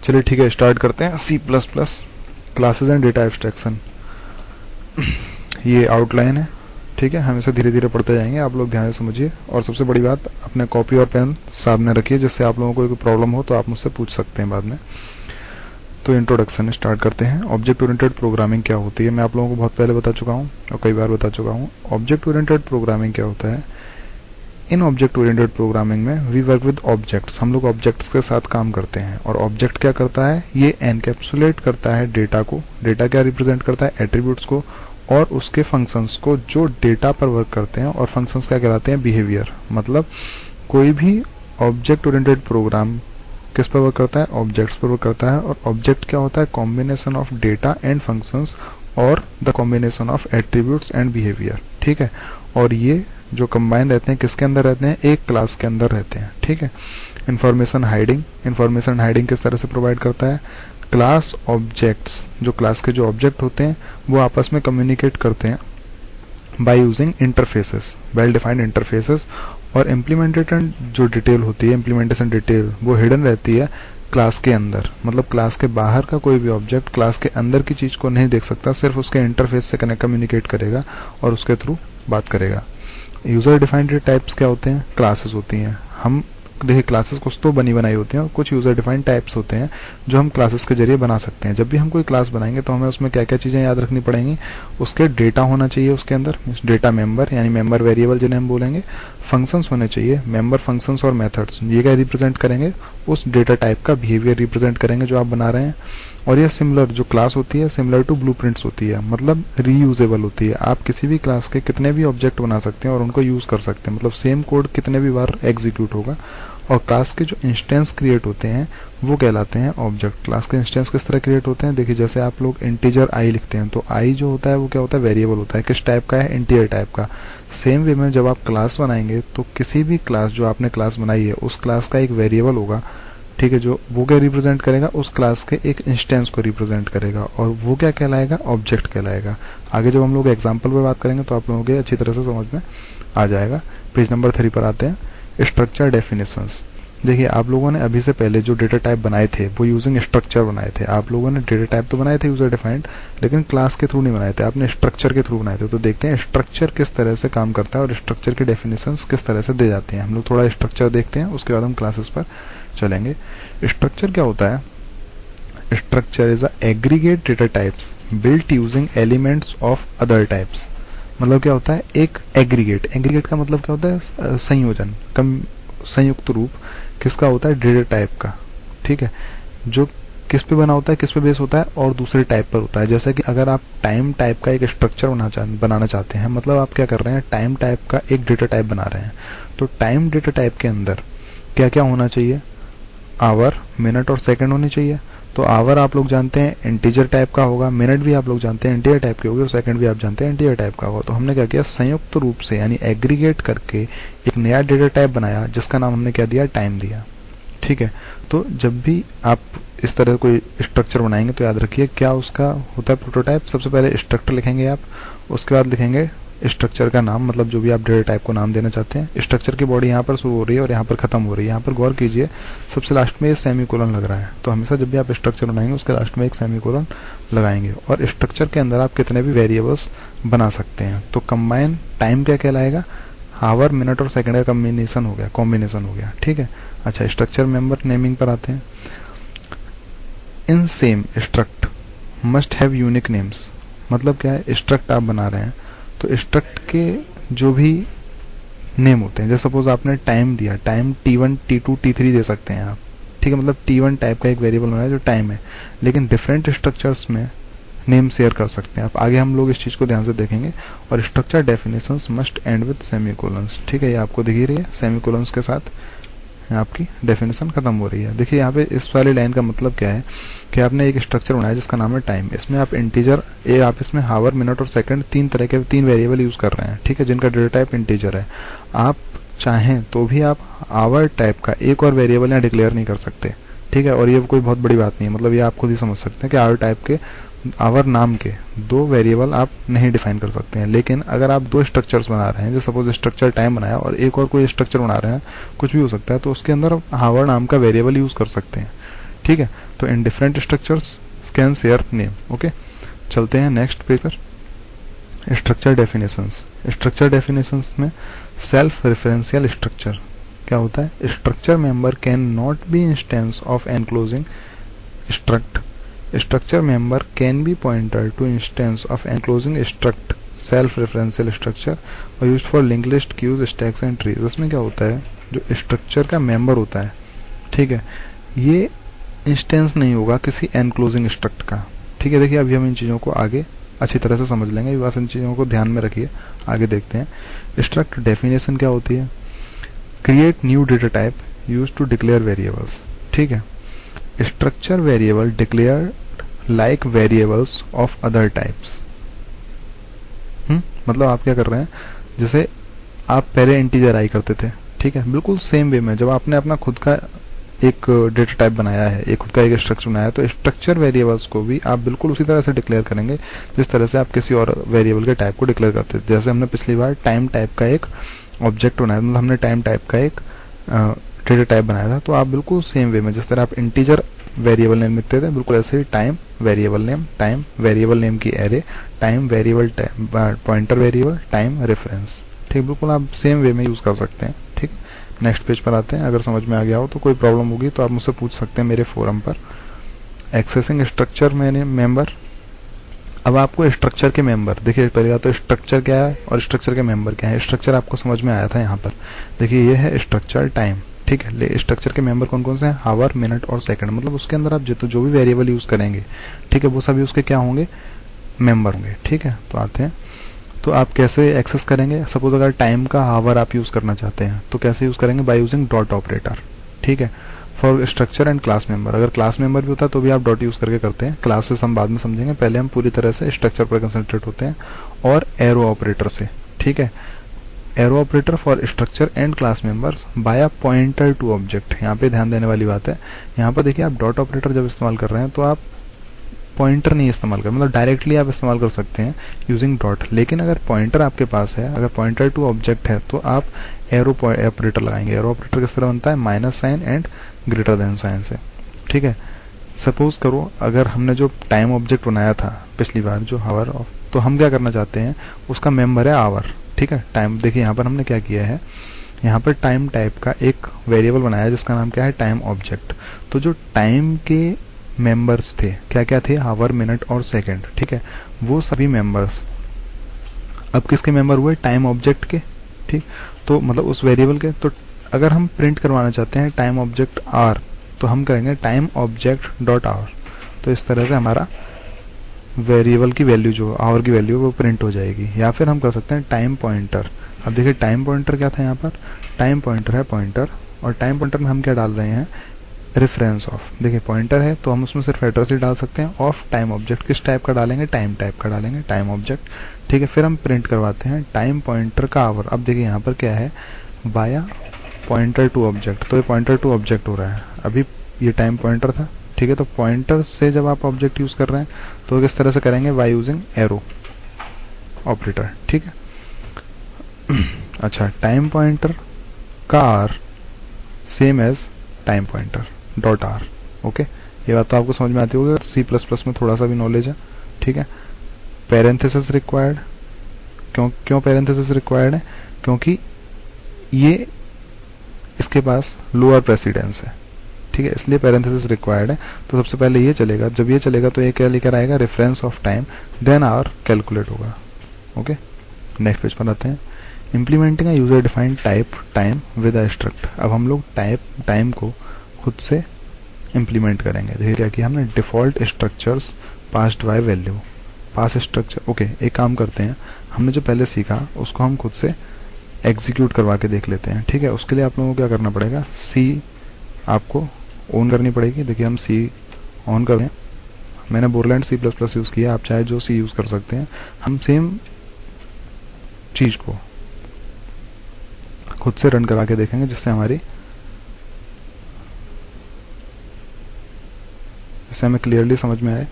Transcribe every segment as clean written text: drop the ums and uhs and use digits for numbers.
चलिए ठीक है, स्टार्ट करते हैं। C plus plus classes and data abstraction, ये आउटलाइन है। ठीक है, हम इसे धीरे धीरे पढ़ते जाएंगे, आप लोग ध्यान से समझिए। और सबसे बड़ी बात, अपने कॉपी और पेन सामने रखिए, जिससे आप लोगों को कोई प्रॉब्लम हो तो आप मुझसे पूछ सकते हैं बाद में। तो इंट्रोडक्शन स्टार्ट करते हैं। ऑब्जेक्ट ओरिएंटेड प्रोग्रामिंग क्या होती है, मैं आप लोगों को बहुत पहले बता चुका हूँ और कई बार बता चुका हूँ। ऑब्जेक्ट ओरिएंटेड प्रोग्रामिंग क्या होता है? इन ऑब्जेक्ट ओरिएंटेड प्रोग्रामिंग में वी वर्क विद ऑब्जेक्ट्स, हम लोग ऑब्जेक्ट्स के साथ काम करते हैं। और ऑब्जेक्ट क्या करता है? ये एनकैप्सुलेट करता है डेटा को। डेटा क्या रिप्रेजेंट करता है? एट्रीब्यूट्स को और उसके फंक्शंस को जो डेटा पर वर्क करते हैं। और फंक्शंस क्या कहलाते हैं? बिहेवियर। मतलब कोई भी ऑब्जेक्ट ओरिएंटेड प्रोग्राम किस पर वर्क करता है? ऑब्जेक्ट्स पर वर्क करता है। और ऑब्जेक्ट क्या होता है? Combination of data and functions और the combination of attributes and behaviour. ठीक है, और ये जो कंबाइन रहते हैं किसके अंदर रहते हैं? एक क्लास के अंदर रहते हैं। ठीक है, इंफॉर्मेशन हाइडिंग, इंफॉर्मेशन हाइडिंग किस तरह से प्रोवाइड करता है? क्लास ऑब्जेक्ट्स, जो क्लास के जो ऑब्जेक्ट होते हैं वो आपस में कम्युनिकेट करते हैं by using interfaces, well defined interfaces. और इम्प्लीमेंटेशन जो डिटेल होती है, इम्प्लीमेंटेशन डिटेल, वो हिडन रहती है क्लास के अंदर। मतलब क्लास के बाहर का कोई भी ऑब्जेक्ट क्लास के अंदर की चीज को नहीं देख सकता, सिर्फ उसके इंटरफेस से कम्युनिकेट करेगा और उसके थ्रू बात करेगा। यूजर डिफाइंड टाइप्स क्या होते हैं? क्लासेस होती हैं। हम देखिए, क्लासेस कुछ तो बनी बनाई होती हैं और कुछ यूजर डिफाइंड टाइप्स होते हैं जो हम क्लासेस के जरिए बना सकते हैं। जब भी हम कोई क्लास बनाएंगे तो हमें उसमें क्या क्या चीजें याद रखनी पड़ेंगी? उसके डेटा होना चाहिए उसके अंदर, डेटा मेंबर यानी मेंबर वेरिएबल जिन्हें हम बोलेंगे। फंक्शंस होने चाहिए, मेंबर फंक्शंस और मेथड्स। ये क्या रिप्रेजेंट करेंगे? उस डेटा टाइप का बिहेवियर रिप्रेजेंट करेंगे जो आप बना रहे हैं। और ये सिमिलर जो क्लास होती है, सिमिलर टू ब्लूप्रिंट्स होती है, मतलब रीयूजेबल होती है। आप किसी भी क्लास के कितने भी ऑब्जेक्ट बना सकते हैं और उनको यूज कर सकते हैं। मतलब सेम कोड कितने भी बार एग्जीक्यूट होगा। और क्लास के जो इंस्टेंस क्रिएट होते हैं वो कहलाते हैं ऑब्जेक्ट। क्लास के इंस्टेंस किस तरह क्रिएट होते हैं? देखिए, जैसे आप लोग इंटीजर आई लिखते हैं तो आई जो होता है वो क्या होता है? वेरिएबल होता है। किस टाइप का है? इंटीजर टाइप का। सेम वे में जब आप क्लास बनाएंगे तो किसी भी क्लास जो आपने क्लास बनाई है उस क्लास का एक वेरिएबल होगा। ठीक है, जो वो क्या रिप्रेजेंट करेगा? उस क्लास के एक इंस्टेंस को रिप्रेजेंट करेगा और वो क्या कहलाएगा? ऑब्जेक्ट कहलाएगा। आगे जब हम लोग एग्जाम्पल पर बात करेंगे तो आप लोगों के अच्छी तरह से समझ में आ जाएगा। पेज नंबर 3 पर आते हैं, स्ट्रक्चर डेफिनेशंस। देखिए, आप लोगों ने अभी से पहले जो डेटा टाइप बनाए थे वो यूजिंग स्ट्रक्चर बनाए थे। आप लोगों ने डेटा टाइप तो बनाए थे यूजर डिफाइंड, लेकिन क्लास के थ्रू नहीं बनाए थे, आपने स्ट्रक्चर के थ्रू बनाए थे। तो देखते हैं स्ट्रक्चर किस तरह से काम करता है और स्ट्रक्चर की डेफिनेशंस किस तरह से दे जाती हैं। हम लोग थोड़ा स्ट्रक्चर देखते हैं, उसके बाद हम क्लासेस पर चलेंगे। स्ट्रक्चर क्या होता है? Structure is a aggregate data types built using elements of other types. मतलब क्या होता है? एक एग्रीगेट, एग्रीगेट का मतलब क्या होता है? संयोजन, संयुक्त रूप किसका होता है? डेटा टाइप का। ठीक है, जो किस पे बना होता है, किस पे बेस होता है? और दूसरे टाइप पर होता है। जैसे कि अगर आप टाइम टाइप का एक स्ट्रक्चर बनाना चाहते हैं, मतलब आप क्या कर रहे हैं? टाइम टाइप का एक डेटा टाइप बना रहे हैं। तो टाइम डेटा टाइप के अंदर क्या क्या होना चाहिए? आवर, मिनट और सेकंड होनी चाहिए। तो आवर आप लोग जानते हैं इंटीजर टाइप का होगा, मिनट भी आप लोग जानते हैं इंटीजर टाइप के होगी, और सेकंड भी आप जानते हैं इंटीजर टाइप का होगा। तो हमने क्या किया? संयुक्त रूप से यानी एग्रीगेट करके एक नया डेटा टाइप बनाया जिसका नाम हमने क्या दिया? टाइम दिया। ठीक है, तो जब भी आप इस तरह कोई स्ट्रक्चर बनाएंगे तो याद रखिए क्या उसका होता है? प्रोटोटाइप। सबसे पहले स्ट्रक्चर लिखेंगे आप, उसके बाद लिखेंगे स्ट्रक्चर का नाम, मतलब जो भी आप डेटा टाइप को नाम देना चाहते हैं। स्ट्रक्चर की बॉडी यहाँ पर शुरू हो रही है और यहाँ पर खत्म हो रही है। यहाँ पर गौर कीजिए, सबसे लास्ट में ये सेमीकोलन लग रहा है। तो हमेशा जब भी आप स्ट्रक्चर बनाएंगे उसके लास्ट में एक सेमीकोलन लगाएंगे। और स्ट्रक्चर के अंदर आप कितने भी वेरिएबल्स बना सकते हैं। तो कंबाइन टाइम क्या कहलाएगा? आवर, मिनट और सेकंड का कॉम्बिनेशन हो गया, कॉम्बिनेशन हो गया। ठीक है, अच्छा, स्ट्रक्चर मेंबर नेमिंग पर आते हैं। In same struct must have unique names. मतलब क्या है? स्ट्रक्ट आप बना रहे हैं तो स्ट्रक्ट के जो भी नेम होते हैं, जैसे सपोज आपने टाइम दिया, टाइम T1, T2, T3 दे सकते हैं आप। ठीक है, मतलब T1 टाइप का एक वेरिएबल बना है जो टाइम है, लेकिन डिफरेंट स्ट्रक्चर्स में नेम शेयर कर सकते हैं आप। आगे हम लोग इस चीज को ध्यान से देखेंगे। और structure definitions must end with semicolons. ठीक है, ये आपको दिख ही रही है, सेमीकोलंस के साथ आपकी डेफिनेशन खत्म हो रही है। देखिए यहाँ पे इस वाली लाइन का मतलब क्या है कि आपने एक स्ट्रक्चर बनाया जिसका नाम है टाइम। इसमें आप इंटीजर, आप इसमें हावर, मिनट और सेकंड तीन तरह के तीन वेरिएबल यूज कर रहे हैं। ठीक है, जिनका डेटा टाइप इंटीजर है। आप चाहें तो भी आप आवर टाइप का एक और वेरिएबल यहाँ डिक्लेयर नहीं कर सकते। ठीक है, और ये कोई बहुत बड़ी बात नहीं है, मतलब ये आप खुद ही समझ सकते हैं कि आवर टाइप के, आवर नाम के दो वेरिएबल आप नहीं डिफाइन कर सकते हैं। लेकिन अगर आप दो स्ट्रक्चर्स बना रहे हैं, जैसे सपोज स्ट्रक्चर टाइम बनाया और एक और कोई स्ट्रक्चर बना रहे हैं, कुछ भी हो सकता है, तो उसके अंदर आप आवर नाम का वेरिएबल यूज कर सकते हैं। ठीक है। तो इन different structures can share name. Okay, चलते हैं नेक्स्ट पेज पर। Structure definitions. स्ट्रक्चर डेफिनेशंस में सेल्फ रेफरेंशियल स्ट्रक्चर क्या होता है? Structure member can not be instance of enclosing struct. Structure member can be pointer to instance of enclosing struct self referential structure और used for link list, queues, stacks and trees. इसमें क्या होता है, जो structure का member होता है, ठीक है, ये इंस्टेंस नहीं होगा किसी एनक्लोजिंग स्ट्रक्ट का। ठीक है, देखिए अभी हम इन चीज़ों को आगे अच्छी तरह से समझ लेंगे, बस इन चीज़ों को ध्यान में रखिए, आगे देखते हैं। स्ट्रक्ट डेफिनेशन क्या होती है? Create new data type use to declare variables. ठीक है, structure variable declare like variables of other types. मतलब आप क्या कर रहे हैं, जैसे आप पहले इंटीजर आई करते थे, ठीक है, बिल्कुल सेम वे में जब आपने अपना खुद का एक डेटा टाइप बनाया है, एक खुद का एक स्ट्रक्चर बनाया है, तो स्ट्रक्चर वेरिएबल्स को भी आप बिल्कुल उसी तरह से डिक्लेयर करेंगे जिस तरह से आप किसी और वेरिएबल के टाइप को डिक्लेयर करते थे। जैसे हमने पिछली बार टाइम टाइप का एक ऑब्जेक्ट बनाया, मतलब हमने टाइम टाइप का एक डेटा टाइप बनाया था, तो आप बिल्कुल सेम वे में जिस तरह आप इंटीजर वेरिएबल नेम लिखते थे, बिल्कुल ऐसे ही टाइम वेरिएबल नेम की array, time variable pointer variable, time reference, ठीक, बिल्कुल आप सेम वे में यूज कर सकते हैं। ठीक, नेक्स्ट पेज पर आते हैं। अगर समझ में आ गया हो तो कोई प्रॉब्लम होगी तो आप मुझसे पूछ सकते हैं मेरे फोरम पर। Accessing structure member. अब आपको स्ट्रक्चर के मेंबर, देखिए पहले बात तो स्ट्रक्चर क्या है और स्ट्रक्चर के मेंबर क्या है। स्ट्रक्चर आपको समझ में आया था यहाँ पर, देखिए ये है स्ट्रक्चर टाइम, ठीक है। स्ट्रक्चर के मेंबर कौन कौन से हैं? आवर, मिनट और सेकंड, मतलब उसके अंदर आप जो भी वेरिएबल यूज करेंगे, ठीक है, वो सभी उसके क्या होंगे? मेंबर होंगे। ठीक है, तो आते हैं, तो आप कैसे एक्सेस करेंगे? सपोज अगर टाइम का आवर आप यूज करना चाहते हैं तो कैसे यूज करेंगे? By using dot operator. ठीक है, for structure and class member, अगर क्लास मेंबर भी होता है तो भी आप डॉट यूज करके करते हैं। क्लासेस हम बाद में समझेंगे, पहले हम पूरी तरह से स्ट्रक्चर पर कंसंट्रेट होते हैं। और एरो ऑपरेटर से, ठीक है, arrow operator for structure and class members by pointer to object. यहाँ पे ध्यान देने वाली बात है, यहाँ पर देखिए आप डॉट ऑपरेटर जब इस्तेमाल कर रहे हैं तो आप पॉइंटर नहीं इस्तेमाल कर, मतलब डायरेक्टली आप इस्तेमाल कर सकते हैं यूजिंग डॉट, लेकिन अगर पॉइंटर आपके पास है, अगर पॉइंटर टू ऑब्जेक्ट है तो आप एरो ऑपरेटर लगाएंगे। एरो ऑपरेटर किस तरह बनता है? Minus sign and greater than sign से। ठीक है, सपोज करो अगर हमने जो टाइम ऑब्जेक्ट बनाया था पिछली बार, जो आवर ऑफ, तो हम क्या करना चाहते हैं, उसका मेंबर है आवर। ठीक है, टाइम, देखिए यहाँ पर हमने क्या किया है, यहाँ पर टाइम टाइप का एक वेरिएबल बनाया जिसका नाम क्या है? Time object. तो जो टाइम के मेंबर्स थे, क्या क्या थे? आवर, मिनट और सेकंड। ठीक है, वो सभी मेंबर्स अब किसके मेंबर हुए? टाइम ऑब्जेक्ट के। ठीक, तो मतलब उस वेरिएबल के। तो अगर हम प्रिंट करवाना चाहते हैं टाइम ऑब्जेक्ट आर, तो हम करेंगे टाइम ऑब्जेक्ट डॉट आवर। तो इस तरह से हमारा वेरिएबल की वैल्यू, जो आवर की वैल्यू, वो प्रिंट हो जाएगी। या फिर हम कर सकते हैं टाइम पॉइंटर। अब देखिए टाइम पॉइंटर क्या था यहाँ पर? टाइम पॉइंटर है पॉइंटर, और टाइम पॉइंटर में हम क्या डाल रहे हैं? Reference of. देखिए पॉइंटर है तो हम उसमें सिर्फ एड्रेस ही डाल सकते हैं। ऑफ टाइम ऑब्जेक्ट किस टाइप का डालेंगे? टाइम टाइप का डालेंगे, टाइम ऑब्जेक्ट। ठीक है, फिर हम प्रिंट करवाते हैं टाइम पॉइंटर का आवर। अब देखिए यहाँ पर क्या है? बाया पॉइंटर टू ऑब्जेक्ट, तो ये पॉइंटर टू ऑब्जेक्ट हो रहा है। अभी ये टाइम पॉइंटर था, ठीक है, तो पॉइंटर से जब आप ऑब्जेक्ट यूज कर रहे हैं तो किस तरह से करेंगे? By using arrow operator. ठीक है, अच्छा, टाइम पॉइंटर का R same as time pointer dot R. Okay, ये बात तो आपको समझ में आती होगी, सी प्लस प्लस में थोड़ा सा भी नॉलेज है। ठीक है, पैरेंथेसिस रिक्वायर्ड। क्यों पैरेंथेसिस रिक्वायर्ड है? क्योंकि ये इसके पास लोअर प्रेसिडेंस है। ठीक है, इसलिए पैरेंथेसिस रिक्वायर्ड है। तो सबसे पहले ये चलेगा, जब ये चलेगा तो ये क्या लेकर आएगा? Reference of time, then hour calculate होगा। ओके, नेक्स्ट पेज पर आते हैं। Implementing user defined type time with a struct. अब हम लोग टाइम को खुद से इम्प्लीमेंट करेंगे। देखिए क्या किया हमने? Default structures passed by value, pass structure. Okay, एक काम करते हैं, हमने जो पहले सीखा उसको हम खुद से एग्जीक्यूट करवा के देख लेते हैं। ठीक है, उसके लिए आप लोगों को क्या करना पड़ेगा? सी आपको ऑन करनी पड़ेगी। देखिए हम सी ऑन कर दें, मैंने Borland C plus plus use किया, आप चाहे जो सी यूज़ कर सकते हैं। हम सेम चीज़ को खुद से रन करा के देखेंगे जिससे हमें क्लियरली समझ में आए।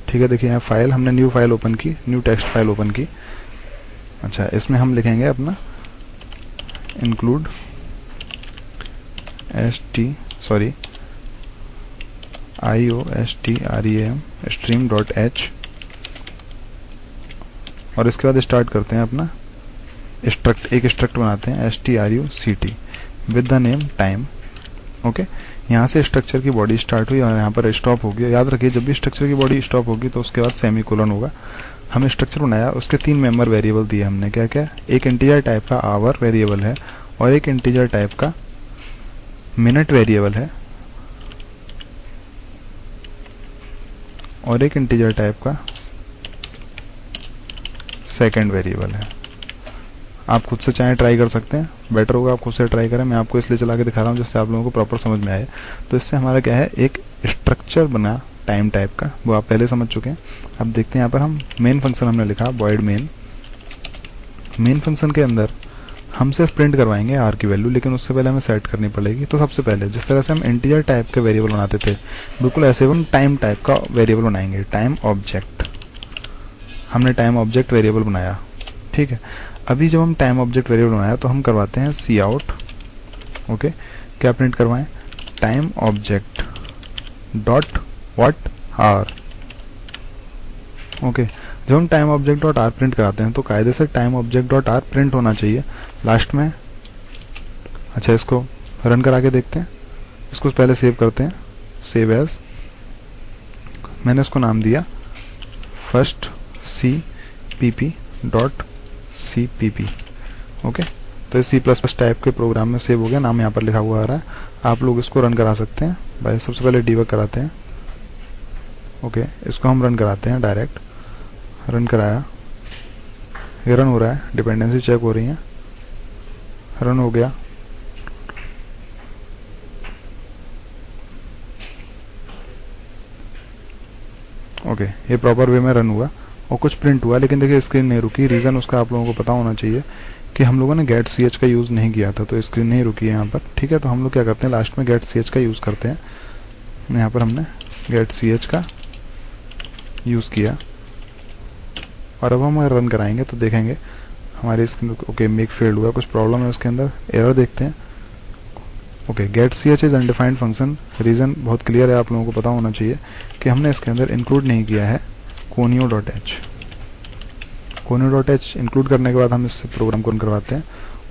ठीक है, देखिए यहाँ फाइल, हमने न्यू फाइल ओपन की, न्यू टेक्स्ट फाइल ओपन की। अच्छा, इसमें हम लिखेंगे अपना include IOSTREAM stream dot h, और इसके बाद स्टार्ट करते हैं अपना एक स्ट्रक्ट बनाते हैं struct with the name time. Okay, यहाँ से स्ट्रक्चर की बॉडी स्टार्ट हुई और यहाँ पर स्टॉप होगी। याद रखिए जब भी स्ट्रक्चर की बॉडी स्टॉप होगी तो उसके बाद सेमीकोलन होगा। हमने स्ट्रक्चर बनाया, उसके 3 मेंबर वेरिएबल दिए हमने, क्या क्या, एक इंटीजर टाइप का आवर वेरिएबल है और एक इंटीजर टाइप का मिनट वेरिएबल है और एक इंटीजर टाइप का सेकंड वेरिएबल है। आप खुद से चाहे ट्राई कर सकते हैं, बेटर होगा आप खुद से ट्राई करें। मैं आपको इसलिए चला के दिखा रहा हूँ जिससे आप लोगों को प्रॉपर समझ में आए। तो इससे हमारा क्या है, एक स्ट्रक्चर बना टाइम टाइप का, वो आप पहले समझ चुके हैं। अब देखते हैं यहाँ पर हम मेन फंक्शन हमने लिखा वॉइड मेन फंक्शन के अंदर हम सिर्फ प्रिंट करवाएंगे आर की वैल्यू, लेकिन उससे पहले हमें सेट करनी पड़ेगी। तो सबसे पहले जिस तरह से हम इंटीजर टाइप के वेरिएबल बनाते थे, बिल्कुल ऐसे हम टाइम टाइप का वेरिएबल बनाएंगे। टाइम ऑब्जेक्ट, हमने टाइम ऑब्जेक्ट वेरिएबल बनाया, ठीक है। अभी जब हम टाइम ऑब्जेक्ट वेरिएबल बनाया तो हम करवाते हैं सी आउट। ओके, क्या प्रिंट करवाएं, time object dot what R. Okay, जब हम time object dot R print कराते हैं तो कायदे से time object dot R print होना चाहिए लास्ट में। अच्छा, इसको रन करा के देखते हैं। इसको पहले सेव करते हैं, सेव एज, मैंने इसको नाम दिया first CPP dot CPP। Okay, तो इस C++ टाइप के प्रोग्राम में सेव हो गया, नाम यहाँ पर लिखा हुआ आ रहा है। आप लोग इसको रन करा सकते हैं भाई। सबसे पहले डीबग कराते हैं। ओके, इसको हम रन कराते हैं, डायरेक्ट रन कराया, ये रन हो रहा है, डिपेंडेंसी चेक हो रही है, रन हो गया। ओके, ये प्रॉपर वे में रन हुआ और कुछ प्रिंट हुआ, लेकिन देखिए स्क्रीन नहीं रुकी। रीज़न उसका आप लोगों को पता होना चाहिए कि हम लोगों ने गेट ch का यूज़ नहीं किया था, तो स्क्रीन नहीं रुकी है यहाँ पर, ठीक है। तो हम लोग क्या करते हैं, लास्ट में गेट ch का यूज़ करते हैं। यहाँ पर हमने गेट ch का यूज़ किया और अब हम रन कराएंगे तो देखेंगे हमारी स्क्रीन। ओके, मेक फेल्ड हुआ, कुछ प्रॉब्लम है उसके अंदर, एरर देखते हैं। Okay, get ch is undefined function. Reason बहुत क्लियर है, आप लोगों को पता होना चाहिए कि हमने इसके अंदर इंक्लूड नहीं किया है conio डॉट h। इंक्लूड करने के बाद हम इस प्रोग्राम को रन करवाते हैं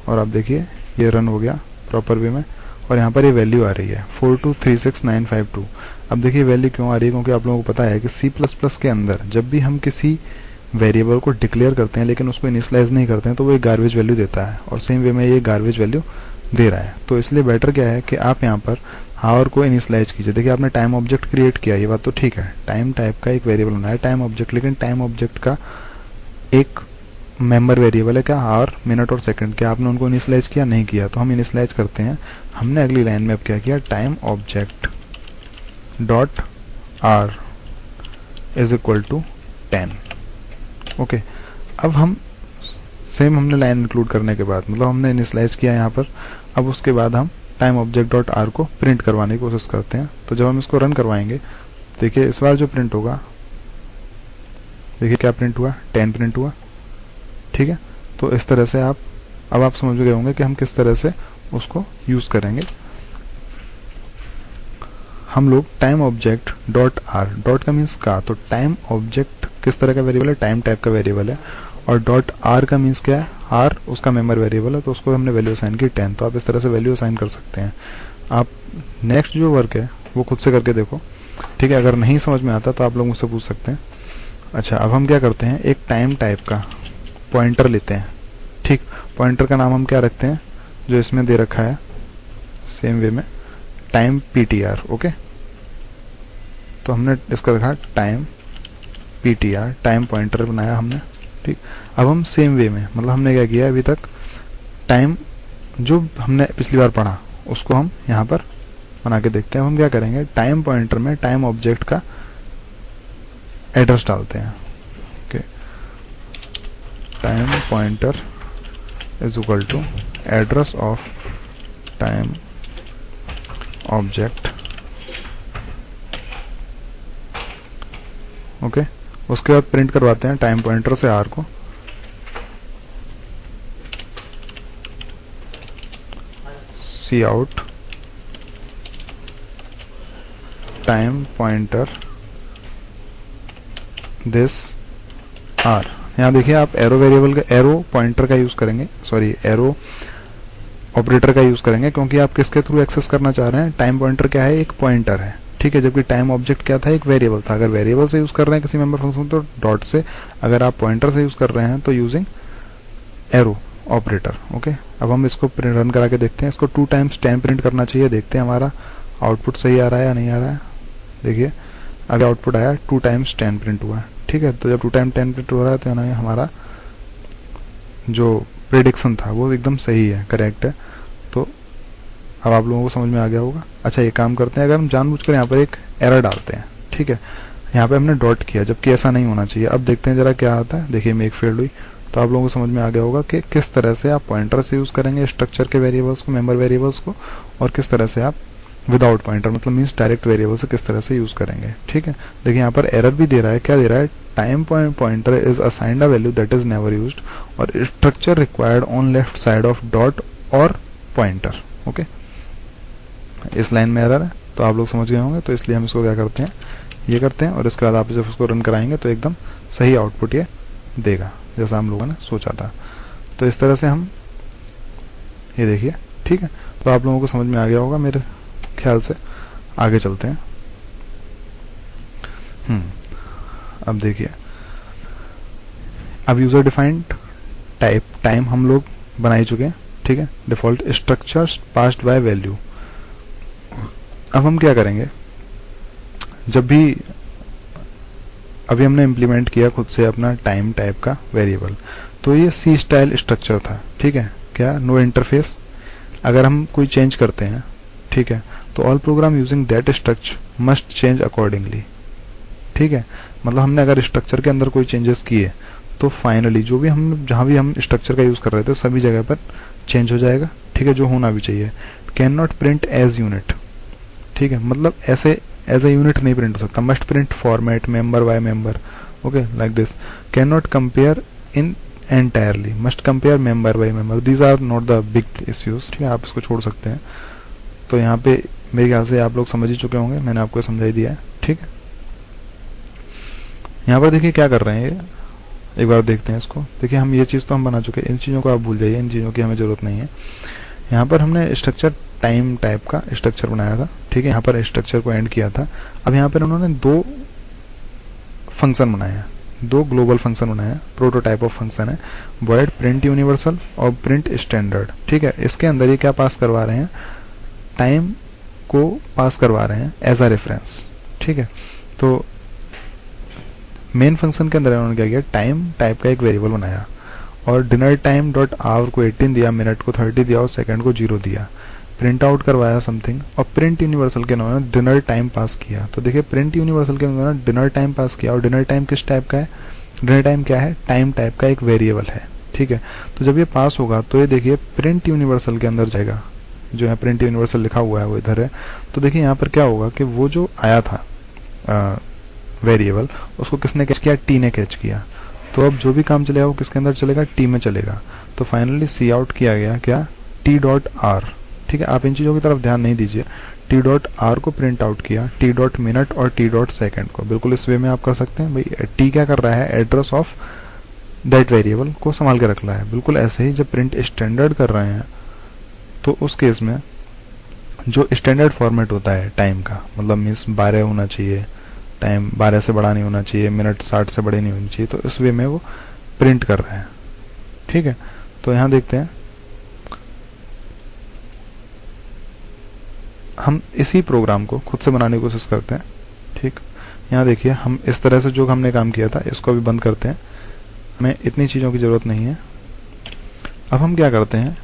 और आप देखिए ये रन हो गया प्रॉपर वे में और यहाँ पर ये वैल्यू आ रही है 4236952। अब देखिए वैल्यू क्यों आ रही है, क्योंकि आप लोगों को पता है कि C++ के अंदर जब भी हम किसी वेरिएबल को डिक्लेयर करते हैं लेकिन उसको इनिशियलाइज नहीं करते हैं तो वो एक गार्बेज वैल्यू देता है, और सेम वे में ये गार्बेज वैल्यू दे रहा है। तो इसलिए बेटर क्या है कि आप यहाँ पर हावर को इनिशियलाइज कीजिए। देखिए आपने टाइम ऑब्जेक्ट क्रिएट किया, ये बात तो ठीक है, टाइम टाइप का एक वेरिएबल बनाया टाइम ऑब्जेक्ट, लेकिन टाइम ऑब्जेक्ट का एक मेंबर वेरिएबल है क्या, आवर, मिनट और सेकंड, क्या आपने उनको इनिशियलाइज किया, नहीं किया। तो हम इनिशियलाइज करते हैं। हमने अगली लाइन में अब क्या किया, time object dot R is equal to 10। Okay, अब हम सेम हमने लाइन इंक्लूड करने के बाद, मतलब हमने इनिशियलाइज किया यहाँ पर, अब उसके बाद हम टाइम ऑब्जेक्ट डॉट आर को प्रिंट करवाने की कोशिश करते हैं। तो जब हम इसको रन करवाएंगे, देखिए इस बार जो प्रिंट होगा, देखिए क्या प्रिंट हुआ, 10 प्रिंट हुआ, ठीक है। तो इस तरह से अब आप समझ गए होंगे कि हम किस तरह से उसको यूज करेंगे। हम लोग time object dot are, dot का मीन्स का, तो टाइम ऑब्जेक्ट किस तरह का वेरिएबल है, टाइम टाइप का वेरिएबल है, और डॉट आर का मीन्स क्या है, आर उसका मेंबर वेरिएबल है, तो उसको हमने वैल्यू असाइन की 10। तो आप इस तरह से वैल्यू असाइन कर सकते हैं। आप नेक्स्ट जो वर्क है वो खुद से करके देखो, ठीक है। अगर नहीं समझ में आता तो आप लोग मुझसे पूछ सकते हैं। अच्छा, अब हम क्या करते हैं, एक टाइम टाइप का पॉइंटर लेते हैं, ठीक। पॉइंटर का नाम हम क्या रखते हैं, जो इसमें दे रखा है सेम वे में, टाइम ptr। ओके, तो हमने इसका रखा टाइम ptr, टाइम पॉइंटर बनाया हमने, ठीक। अब हम सेम वे में, मतलब हमने क्या किया अभी तक, टाइम जो हमने पिछली बार पढ़ा उसको हम यहाँ पर बना के देखते हैं। हम क्या करेंगे, टाइम पॉइंटर में टाइम ऑब्जेक्ट का एड्रेस डालते हैं। Okay, time pointer is equal to address of time object. Okay, उसके बाद प्रिंट करवाते हैं टाइम पॉइंटर से आर को। Cout time pointer this R. यहाँ देखिए आप एरो वेरिएबल का एरो पॉइंटर का यूज करेंगे, सॉरी एरो ऑपरेटर का यूज करेंगे, क्योंकि आप किसके थ्रू एक्सेस करना चाह रहे हैं। टाइम पॉइंटर क्या है, एक पॉइंटर है, ठीक है, जबकि टाइम ऑब्जेक्ट क्या था, एक वेरिएबल था। अगर वेरिएबल से यूज कर रहे हैं किसी मेंबर फंक्शन तो डॉट से, अगर आप पॉइंटर से यूज कर रहे हैं तो यूजिंग एरो ऑपरेटर। ओके, अब हम इसको रन करा के देखते हैं। इसको 2 टाइम्स 10 प्रिंट करना चाहिए। देखते हैं हमारा आउटपुट सही आ रहा है या नहीं आ रहा है। देखिए अगर आउटपुट आया 2 टाइम्स 10 प्रिंट हुआ है, ठीक है। तो जब 2 टाइम्स 10 प्रिंट हो रहा है तो यानी हमारा जो प्रेडिक्शन था वो एकदम सही है, करेक्ट है। तो अब आप लोगों को समझ में आ गया होगा। अच्छा ये काम करते हैं, अगर हम जानबूझकर यहाँ पर एक एरर डालते हैं, ठीक है, यहाँ पे हमने डॉट किया जबकि ऐसा नहीं होना चाहिए। अब देखते हैं जरा क्या आता है। देखिए मेक फेल्ड हुई। तो आप लोगों को समझ में आ गया होगा कि किस तरह से आप पॉइंटर से यूज करेंगे स्ट्रक्चर के वेरिएबल्स को, मेंबर वेरिएबल्स को, और किस तरह से आप विदाउट पॉइंटर मतलब मींस डायरेक्ट वेरिएबल से किस तरह से यूज करेंगे, ठीक है। देखिए यहाँ पर एरर भी दे रहा है, क्या दे रहा है, time pointer is assigned a value that is never used or structure required on left side of dot or pointer. Okay, इस लाइन में एरर है तो आप लोग समझ गए होंगे। तो इसलिए हम इसको क्या करते हैं, ये करते हैं और इसके बाद आप जब उसको रन कराएंगे तो एकदम सही आउटपुट ये देगा जैसा हम लोगों ने सोचा था। तो इस तरह से हम ये देखिए, ठीक है। तो आप लोगों को समझ में आ गया होगा मेरे ख्याल से। आगे चलते हैं। अब देखिए, अब यूजर डिफाइंड टाइप टाइम हम लोग बना ही चुके हैं, ठीक है। Default structures passed by value. अब हम क्या करेंगे, जब भी अभी हमने इम्प्लीमेंट किया खुद से अपना टाइम टाइप का वेरिएबल, तो ये सी स्टाइल स्ट्रक्चर था, ठीक है, क्या नो इंटरफेस। अगर हम कोई चेंज करते हैं, ठीक है, तो all programme using that structure must change accordingly, ठीक है। मतलब हमने अगर स्ट्रक्चर के अंदर कोई चेंजेस किए तो फाइनली जो भी हम जहां भी हम स्ट्रक्चर का यूज कर रहे थे सभी जगह पर चेंज हो जाएगा, ठीक है, जो होना भी चाहिए। Can not print as unit, ठीक है, मतलब ऐसे एज ए यूनिट नहीं प्रिंट हो सकता। Must print format member by member, okay, like this. Can not compare in entirely, must compare member by member. These are not the big issues, ठीक है, आप इसको छोड़ सकते हैं। तो यहाँ पे मेरे ख्याल से आप लोग समझ ही चुके होंगे, मैंने आपको समझा ही दिया है, ठीक है। यहाँ पर देखिए क्या कर रहे हैं ये, एक बार देखते हैं इसको। देखिए हम ये चीज़ तो हम बना चुके हैं, इन चीज़ों को आप भूल जाइए, इन चीज़ों की हमें ज़रूरत नहीं है। यहाँ पर हमने स्ट्रक्चर टाइम टाइप का स्ट्रक्चर बनाया था, ठीक है, यहाँ पर स्ट्रक्चर को एंड किया था। अब यहाँ पर उन्होंने 2 फंक्शन बनाए हैं, 2 ग्लोबल फंक्शन बनाए हैं। प्रोटोटाइप ऑफ फंक्शन है वॉइड प्रिंट यूनिवर्सल और प्रिंट स्टैंडर्ड, ठीक है। इसके अंदर ये क्या पास करवा रहे हैं, टाइम को पास करवा रहे हैं एज अ रेफरेंस, ठीक है। तो मेन फंक्शन के अंदर उन्होंने क्या किया, टाइम टाइप का एक वेरिएबल बनाया और डिनर टाइम डॉट आवर को 18 दिया, मिनट को 30 दिया और सेकंड को 0 दिया। प्रिंट आउट करवाया समथिंग और प्रिंट यूनिवर्सल के उन्होंने डिनर टाइम पास किया। तो देखिए प्रिंट यूनिवर्सल के उन्होंने डिनर टाइम पास किया और डिनर टाइम किस टाइप का है, डिनर टाइम क्या है, टाइम टाइप का एक वेरिएबल है, ठीक है। तो जब ये पास होगा तो ये देखिए प्रिंट यूनिवर्सल के अंदर जाएगा, जो है प्रिंट यूनिवर्सल लिखा हुआ है वो इधर है। तो देखिए यहाँ पर क्या होगा कि वो जो आया था वेरिएबल उसको किसने कैच किया, टी ने कैच किया। तो अब जो भी काम चलेगा वो किसके अंदर चलेगा, टी में चलेगा। तो फाइनली सी आउट किया गया क्या, टी डॉट आर, ठीक है। आप इन चीज़ों की तरफ ध्यान नहीं दीजिए। टी डॉट आर को प्रिंट आउट किया, टी डॉट मिनट और टी डॉट सेकेंड को। बिल्कुल इस वे में आप कर सकते हैं भाई। टी क्या कर रहा है, एड्रेस ऑफ दैट वेरिएबल को संभाल के रख रहा है। बिल्कुल ऐसे ही जब प्रिंट स्टैंडर्ड कर रहे हैं तो उस केस में जो स्टैंडर्ड फॉर्मेट होता है टाइम का, मतलब मीन्स 12 होना चाहिए, टाइम 12 से बड़ा नहीं होना चाहिए, मिनट 60 से बड़े नहीं होनी चाहिए, तो इस वे में वो प्रिंट कर रहे हैं, ठीक है। तो यहाँ देखते हैं हम इसी प्रोग्राम को खुद से बनाने की कोशिश करते हैं, ठीक। यहाँ देखिए हम इस तरह से जो हमने काम किया था इसको अभी बंद करते हैं, हमें इतनी चीज़ों की ज़रूरत नहीं है। अब हम क्या करते हैं,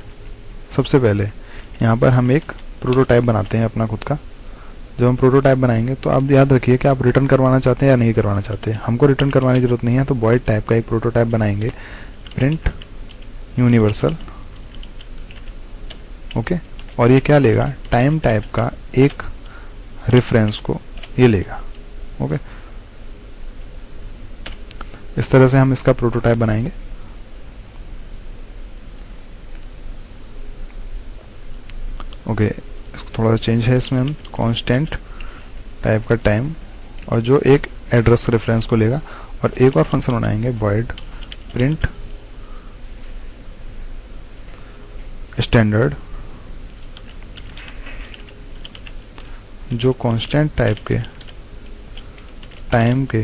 सबसे पहले यहाँ पर हम एक प्रोटोटाइप बनाते हैं अपना खुद का। जब हम प्रोटोटाइप बनाएंगे तो आप याद रखिए कि आप रिटर्न करवाना चाहते हैं या नहीं करवाना चाहते हैं। हमको रिटर्न करवाने की जरूरत नहीं है, तो वॉइड टाइप का एक प्रोटोटाइप बनाएंगे, प्रिंट यूनिवर्सल, ओके। और ये क्या लेगा, टाइम टाइप का एक रेफरेंस को ये लेगा, ओके। इस तरह से हम इसका प्रोटोटाइप बनाएंगे। ओके, थोड़ा सा चेंज है इसमें, हम कांस्टेंट टाइप का टाइम, और जो एक एड्रेस रेफरेंस को लेगा। और एक और फंक्शन बनाएंगे void प्रिंट स्टैंडर्ड, जो कांस्टेंट टाइप के टाइम के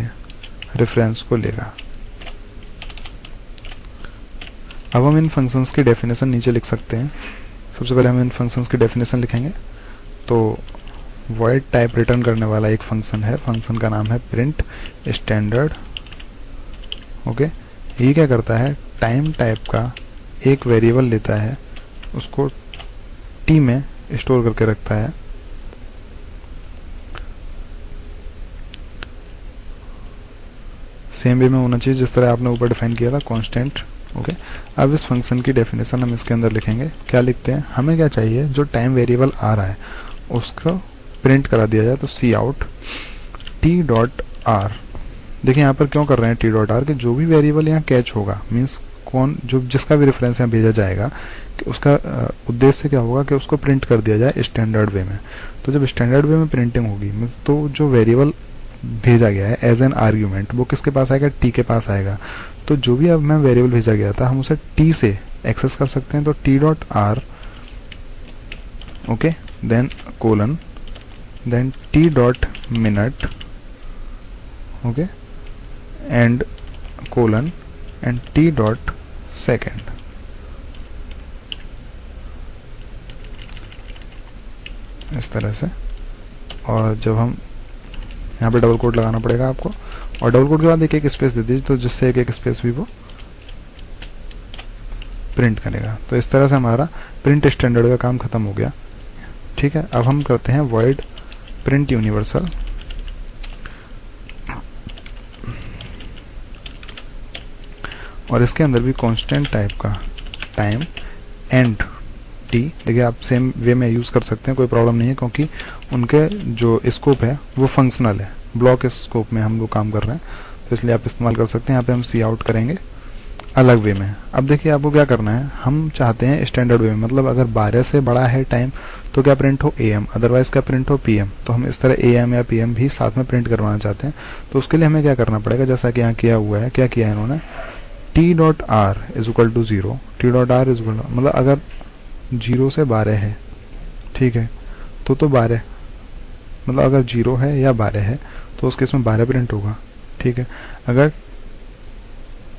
रेफरेंस को लेगा। अब हम इन फंक्शंस की डेफिनेशन नीचे लिख सकते हैं। सबसे पहले हम इन फंक्शंस की डेफिनेशन लिखेंगे। तो void टाइप रिटर्न करने वाला एक फंक्शन है, फंक्शन का नाम है प्रिंट स्टैंडर्ड। ओके, ये क्या करता है, टाइम टाइप का एक वेरिएबल लेता है, उसको टी में स्टोर करके रखता है। सेम वे में होना चाहिए जिस तरह आपने ऊपर डिफाइन किया था, कांस्टेंट। ओके, अब इस फंक्शन की डेफिनेशन हम इसके अंदर लिखेंगे। क्या लिखते हैं, हमें क्या चाहिए, जो टाइम वेरिएबल आ रहा है उसको प्रिंट करा दिया जाए। तो सी आउट टी डॉट आर। देखिए यहाँ पर क्यों कर रहे हैं टी डॉट आर, कि जो भी वेरिएबल यहाँ कैच होगा, मीन्स कौन जो जिसका भी रेफरेंस यहाँ भेजा जाएगा, कि उसका उद्देश्य क्या होगा कि उसको प्रिंट कर दिया जाए स्टैंडर्ड वे में। तो जब स्टैंडर्ड वे में प्रिंटिंग होगी, तो जो वेरिएबल भेजा गया है एज एन आर्ग्यूमेंट, वो किसके पास आएगा, टी के पास आएगा। तो जो भी अब मैं वेरिएबल भेजा गया था, हम उसे टी से एक्सेस कर सकते हैं। तो T dot R, okay, then colon, then T dot minute, okay, and colon and T dot second. इस तरह से। और जब हम यहाँ पे डबल कोट लगाना पड़ेगा आपको, और डबल कोट के बाद एक एक स्पेस दे दीजिए, तो जिससे एक एक स्पेस भी वो प्रिंट करेगा। तो इस तरह से हमारा प्रिंट स्टैंडर्ड का काम खत्म हो गया। ठीक है, अब हम करते हैं void प्रिंट यूनिवर्सल। और इसके अंदर भी कांस्टेंट टाइप का टाइम एंड टी। देखिए आप सेम वे में यूज़ कर सकते हैं, कोई प्रॉब्लम नहीं है, क्योंकि उनके जो स्कोप है वो फंक्शनल है, ब्लॉक स्कोप में हम लोग काम कर रहे हैं, तो इसलिए आप इस्तेमाल कर सकते हैं। यहाँ पे हम सी आउट करेंगे अलग वे में। अब देखिए आपको क्या करना है, हम चाहते हैं स्टैंडर्ड वे में, मतलब अगर 12 से बड़ा है टाइम तो क्या प्रिंट हो AM, अदरवाइज क्या प्रिंट हो PM। तो हम इस तरह AM या PM भी साथ में प्रिंट करवाना चाहते हैं। तो उसके लिए हमें क्या करना पड़ेगा, जैसा कि यहाँ किया हुआ है, क्या किया है इन्होंने, T dot R is equal to 0, T dot R is equal, मतलब अगर 0 से 12 है, ठीक है, तो 12, मतलब अगर 0 है या 12 है तो उस केस में 12 प्रिंट होगा। ठीक है, अगर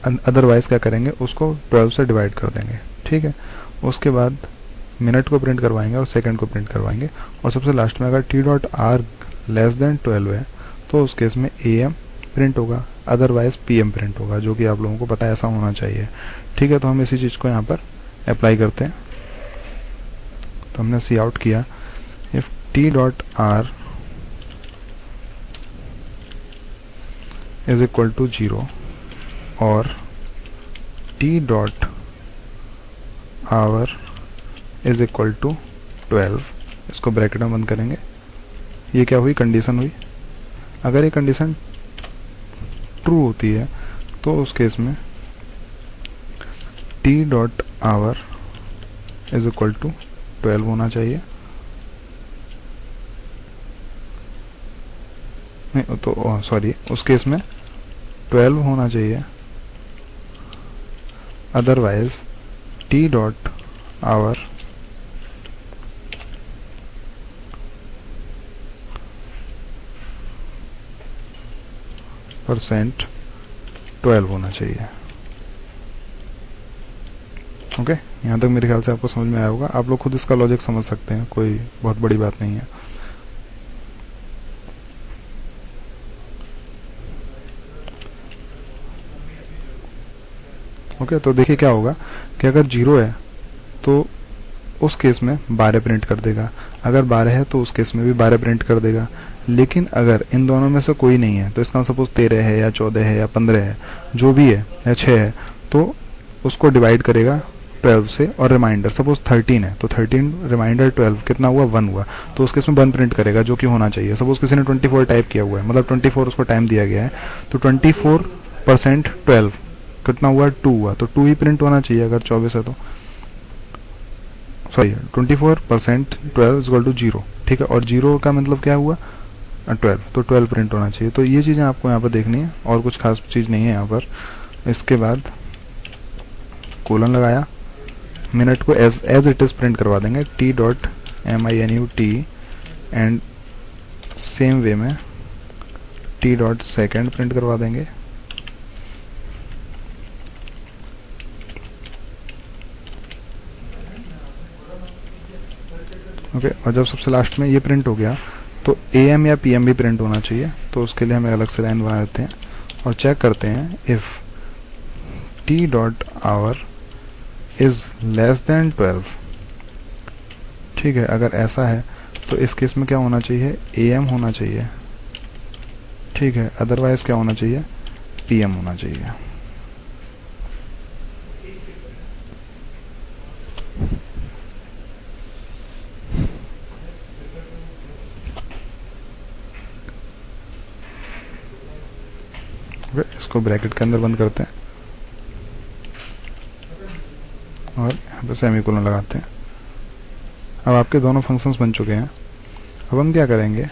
अदरवाइज क्या करेंगे, उसको 12 से डिवाइड कर देंगे। ठीक है, उसके बाद मिनट को प्रिंट करवाएंगे और सेकंड को प्रिंट करवाएंगे। और सबसे लास्ट में अगर T dot are less than 12 है तो उस केस में AM प्रिंट होगा, अदरवाइज PM प्रिंट होगा, जो कि आप लोगों को पता है ऐसा होना चाहिए। ठीक है, तो हम इसी चीज़ को यहाँ पर अप्लाई करते हैं। तो हमने सी आउट किया, if T dot R is equal to 0 और T dot hour is equal to 12, इसको ब्रैकेट में बंद करेंगे। ये क्या हुई, कंडीशन हुई। अगर ये कंडीशन ट्रू होती है तो उस केस में T dot hour is equal to 12 होना चाहिए। नहीं तो सॉरी, उस केस में 12 होना चाहिए, otherwise T dot hour percent 12 होना चाहिए। ओके, यहाँ तक मेरे ख्याल से आपको समझ में आया होगा। आप लोग खुद इसका लॉजिक समझ सकते हैं, कोई बहुत बड़ी बात नहीं है। ओके, तो देखिए क्या होगा कि अगर 0 है तो उस केस में 12 प्रिंट कर देगा, अगर 12 है तो उस केस में भी 12 प्रिंट कर देगा। लेकिन अगर इन दोनों में से कोई नहीं है, तो इसका सपोज 13 है या 14 है या 15 है, जो भी है, या 6 है, तो उसको डिवाइड करेगा 12 से, और रिमाइंडर सपोज 13 है तो 13 रिमाइंडर 12 कितना हुआ, 1 हुआ, तो उसके इसमें 1 प्रिंट करेगा, जो कि होना चाहिए। सपोज किसी ने 24 टाइप किया हुआ है, मतलब 24 उसको टाइम दिया गया है, तो 24% 12 कितना हुआ, 2 हुआ, तो 2 ही प्रिंट होना चाहिए अगर 24 है तो। Sorry, 24% 12 is equal to 0। ठीक है, और 0 का मतलब क्या हुआ, 12, तो 12 प्रिंट होना चाहिए। तो ये चीज़ें आपको यहाँ पर देखनी है और कुछ खास चीज़ नहीं है यहाँ पर। इसके बाद कोलन लगाया, मिनट को एज इट इज़ प्रिंट करवा देंगे, t.minut एंड सेम वे में t.second प्रिंट करवा देंगे। ओके, और जब सबसे लास्ट में ये प्रिंट हो गया तो AM या PM भी प्रिंट होना चाहिए। तो उसके लिए हमें अलग से लाइन बना देते हैं और चेक करते हैं if t.hour is less than 12। ठीक है, अगर ऐसा है तो इस केस में क्या होना चाहिए, AM होना चाहिए। ठीक है, अदरवाइज क्या होना चाहिए, PM होना चाहिए। इसको ब्रैकेट के अंदर बंद करते हैं और यहाँ पे सेमीकोलन लगाते हैं। अब आपके दोनों फंक्शंस बन चुके हैं। अब हम क्या करेंगे,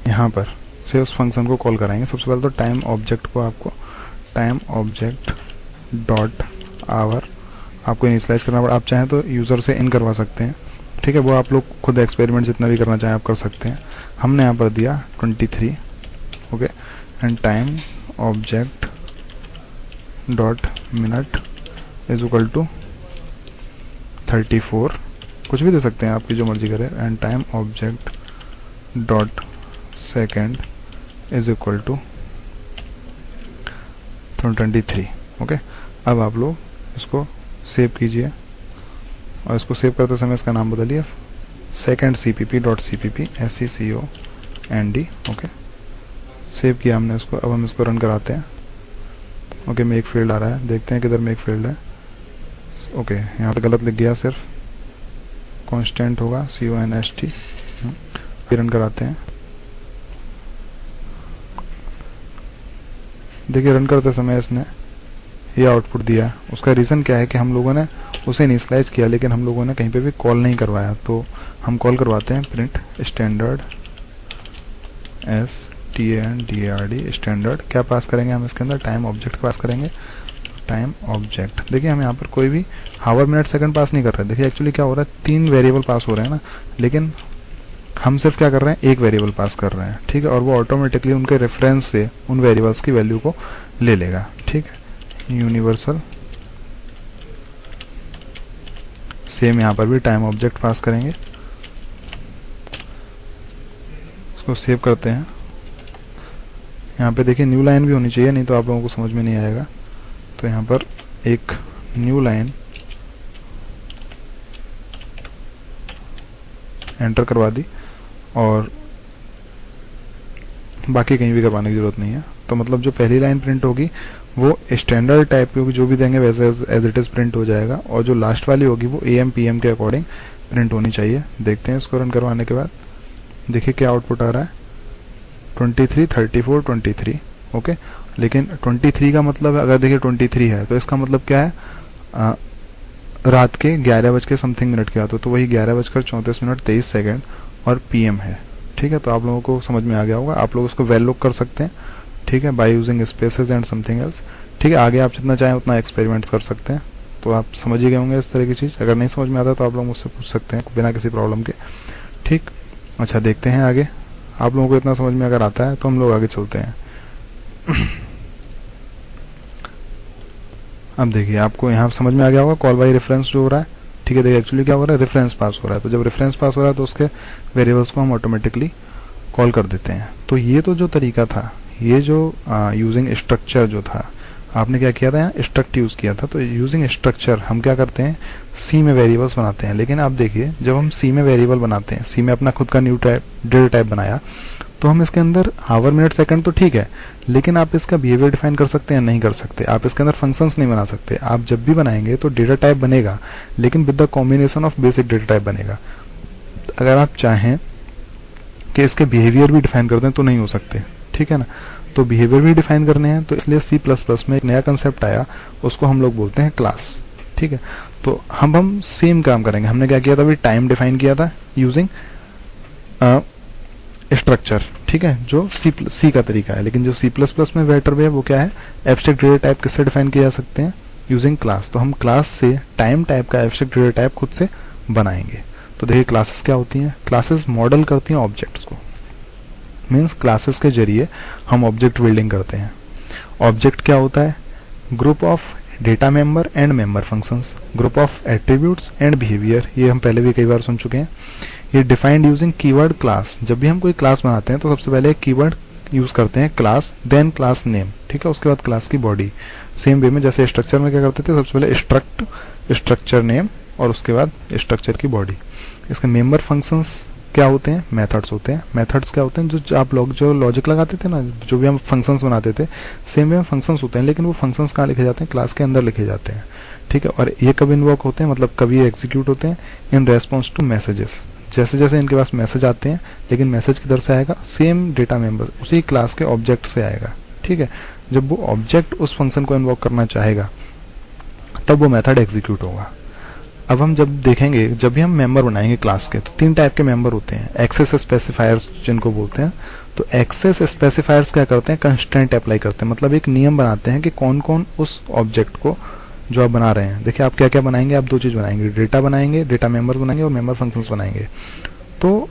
यहाँ पर से उस फंक्शन को कॉल कराएंगे। सबसे पहले तो टाइम ऑब्जेक्ट को आपको टाइम ऑब्जेक्ट डॉट आवर आपको इनिशियलाइज करना पड़ा। आप चाहें तो यूज़र से इन करवा सकते हैं। ठीक है, वो आप लोग खुद एक्सपेरिमेंट जितना भी करना चाहें आप कर सकते हैं। हमने यहाँ पर दिया 23। Okay, and time object dot minute is equal to 34, कुछ भी दे सकते हैं आपकी जो मर्जी करे। And time object dot second is equal to 23। Okay, अब आप लोग इसको सेव कीजिए और इसको सेव करते समय इसका नाम बदलिए second CPP dot CPP SECOND। Okay, save किया हमने इसको। अब हम इसको रन कराते हैं। ओके, में एक फील्ड आ रहा है, देखते हैं किधर में एक फील्ड है। ओके, यहाँ पे गलत लिख गया, सिर्फ कांस्टेंट होगा CONST। रन कराते हैं। देखिए, रन करते समय इसने ये आउटपुट दिया। उसका रीज़न क्या है कि हम लोगों ने उसे इनिशियलाइज किया लेकिन हम लोगों ने कहीं पे भी कॉल नहीं करवाया। तो हम कॉल करवाते हैं प्रिंट स्टैंडर्ड STANDARD स्टैंडर्ड। क्या पास करेंगे हम इसके अंदर, टाइम ऑब्जेक्ट पास करेंगे। टाइम ऑब्जेक्ट, देखिए हम यहाँ पर कोई भी हावर मिनट सेकंड पास नहीं कर रहे। देखिए एक्चुअली क्या हो रहा है, 3 वेरिएबल पास हो रहे हैं ना, लेकिन हम सिर्फ क्या कर रहे हैं, एक वेरिएबल पास कर रहे हैं। ठीक है, और वो ऑटोमेटिकली उनके रेफरेंस से उन वेरिएबल्स की वैल्यू को ले लेगा। ठीक है, यूनिवर्सल सेम यहाँ पर भी टाइम ऑब्जेक्ट पास करेंगे। इसको सेव करते हैं। यहाँ पे देखिए न्यू लाइन भी होनी चाहिए, नहीं तो आप लोगों को समझ में नहीं आएगा। तो यहाँ पर एक न्यू लाइन एंटर करवा दी और बाकी कहीं भी करवाने की जरूरत नहीं है। तो मतलब जो पहली लाइन प्रिंट होगी वो स्टैंडर्ड टाइप की होगी, जो भी देंगे वैसे एज इट इज़ प्रिंट हो जाएगा। और जो लास्ट वाली होगी वो AM PM के अकॉर्डिंग प्रिंट होनी चाहिए। देखते हैं इसको रन करवाने के बाद। देखिए क्या आउटपुट आ रहा है, 23, 34, 23। ओके, लेकिन 23 का मतलब अगर देखिए 23 है तो इसका मतलब क्या है, रात के 11 बज के समथिंग मिनट के बाद, तो वही 11:34 और PM है। ठीक है, तो आप लोगों को समझ में आ गया होगा। आप लोग उसको वेल लुक कर सकते हैं। ठीक है, by using spaces and something else. ठीक है, आगे आप जितना चाहें उतना एक्सपेरिमेंट्स कर सकते हैं। तो आप समझ ही गए होंगे इस तरह की चीज़। अगर नहीं समझ में आता तो आप लोग मुझसे पूछ सकते हैं बिना किसी प्रॉब्लम के। ठीक, अच्छा देखते हैं आगे। आप लोगों को इतना समझ में अगर आता है तो हम लोग आगे चलते हैं। अब देखिए आपको यहाँ समझ में आ गया होगा कॉल बाय रेफरेंस जो हो रहा है। ठीक है, देखिए एक्चुअली क्या हो रहा है, रेफरेंस पास हो रहा है। तो जब रेफरेंस पास हो रहा है तो उसके वेरिएबल्स को हम ऑटोमेटिकली कॉल कर देते हैं। तो ये तो जो तरीका था, ये जो यूजिंग स्ट्रक्चर जो था, आपने क्या किया था, यहाँ स्ट्रक्ट यूज़ किया था। तो यूजिंग स्ट्रक्चर हम क्या करते हैं, सी में वेरिएबल्स बनाते हैं। लेकिन आप देखिए जब हम सी में वेरिएबल बनाते हैं, सी में अपना खुद का न्यू टाइप डेटा टाइप बनाया, तो हम इसके अंदर आवर मिनट सेकंड तो ठीक है, लेकिन आप इसका बिहेवियर डिफाइन कर सकते हैं, नहीं कर सकते। आप इसके अंदर फंक्शंस नहीं बना सकते। आप जब भी बनाएंगे तो डेटा टाइप बनेगा, लेकिन with the combination of basic data type बनेगा। अगर आप चाहें कि इसके बिहेवियर भी डिफाइन कर दें तो नहीं हो सकते। ठीक है ना, तो बिहेवियर भी डिफाइन करने हैं। तो इसलिए C++ में एक नया कंसेप्ट आया, उसको हम लोग बोलते हैं क्लास। ठीक है, तो हम सेम काम करेंगे। हमने क्या किया था, अभी टाइम डिफाइन किया था यूजिंग स्ट्रक्चर। ठीक ठीक है, जो सी का तरीका है। लेकिन जो C++ में वेक्टर वे है वो क्या है, एब्स्ट्रैक्ट डेटा टाइप किससे डिफाइन किए जा सकते हैं, यूजिंग क्लास। तो हम क्लास से टाइम टाइप का एब्स्ट्रैक्ट डेटा टाइप खुद से बनाएंगे। तो देखिए क्लासेस क्या होती हैं, क्लासेस मॉडल करती हैं ऑब्जेक्ट्स को, मीन्स क्लासेस के जरिए हम ऑब्जेक्ट बिल्डिंग करते हैं। ऑब्जेक्ट क्या होता है, group of data member and member functions, group of attributes and behaviour, ये हम पहले भी कई बार सुन चुके हैं। ये डिफाइंड यूजिंग कीवर्ड क्लास, जब भी हम कोई क्लास बनाते हैं तो सबसे पहले एक कीवर्ड यूज करते हैं क्लास, देन क्लास नेम, ठीक है, उसके बाद क्लास की बॉडी। सेम वे में जैसे स्ट्रक्चर में क्या करते थे, सबसे पहले स्ट्रक्चर नेम और उसके बाद स्ट्रक्चर की बॉडी। इसके मेंबर फंक्शंस क्या होते हैं, मेथड्स होते हैं। मेथड्स क्या होते हैं, जो आप लोग जो लॉजिक लगाते थे ना, जो भी हम फंक्शंस बनाते थे, सेम वे में फंक्शंस होते हैं, लेकिन वो फंक्शंस कहाँ लिखे जाते हैं, क्लास के अंदर लिखे जाते हैं, ठीक है। और ये कब इन्वोक होते हैं, मतलब कभी एग्जीक्यूट होते हैं इन रेस्पॉन्स टू मैसेजेस, जैसे जैसे इनके पास मैसेज आते हैं, लेकिन मैसेज किधर से आएगा, सेम डेटा मेंबर उसी क्लास के ऑब्जेक्ट से आएगा, ठीक है। जब वो ऑब्जेक्ट उस फंक्शन को इन्वोक करना चाहेगा तब वो मेथड एग्जीक्यूट होगा। अब हम जब देखेंगे, जब भी हम मेंबर बनाएंगे क्लास के, तो 3 टाइप के मेंबर होते हैं, एक्सेस स्पेसिफायर्स जिनको बोलते हैं। तो एक्सेस स्पेसिफायर्स क्या करते हैं, कंस्ट्रेंट अप्लाई करते हैं, मतलब एक नियम बनाते हैं कि कौन कौन उस ऑब्जेक्ट को जो आप बना रहे हैं। देखिए आप क्या क्या बनाएंगे, आप 2 चीज बनाएंगे, डेटा बनाएंगे, डेटा मेंबर बनाएंगे और मेंबर फंक्शंस बनाएंगे। तो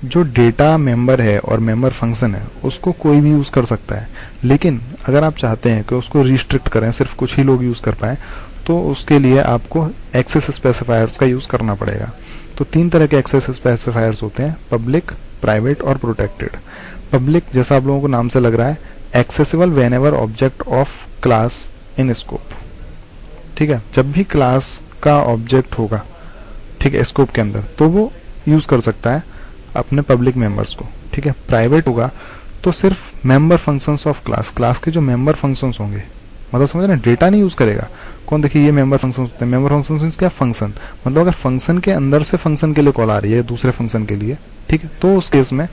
जो डेटा मेंबर है और मेंबर फंक्शन है उसको कोई भी यूज कर सकता है, लेकिन अगर आप चाहते हैं कि उसको रिस्ट्रिक्ट करें, सिर्फ कुछ ही लोग यूज कर पाए, तो उसके लिए आपको एक्सेस स्पेसिफायर्स का यूज करना पड़ेगा। तो 3 तरह के एक्सेस स्पेसिफायर्स होते हैं, पब्लिक, प्राइवेट और प्रोटेक्टेड। पब्लिक जैसा आप लोगों को नाम से लग रहा है, accessible whenever object of class in scope, ठीक है, जब भी क्लास का ऑब्जेक्ट होगा, ठीक है, स्कोप के अंदर, तो वो यूज कर सकता है अपने पब्लिक मेंबर्स को, ठीक है। प्राइवेट होगा तो सिर्फ member functions of class, class के जो मेंबर फंक्शंस होंगे, मतलब समझ रहे हैं, डेटा नहीं यूज करेगा कौन। देखिए ये मेंबर फंक्शन होते हैं, मेंबर फंक्शन मींस क्या, फंक्शन, मतलब अगर फंक्शन के अंदर से फंक्शन के लिए कॉल आ रही है दूसरे फंक्शन के लिए, ठीक है, तो उस केस में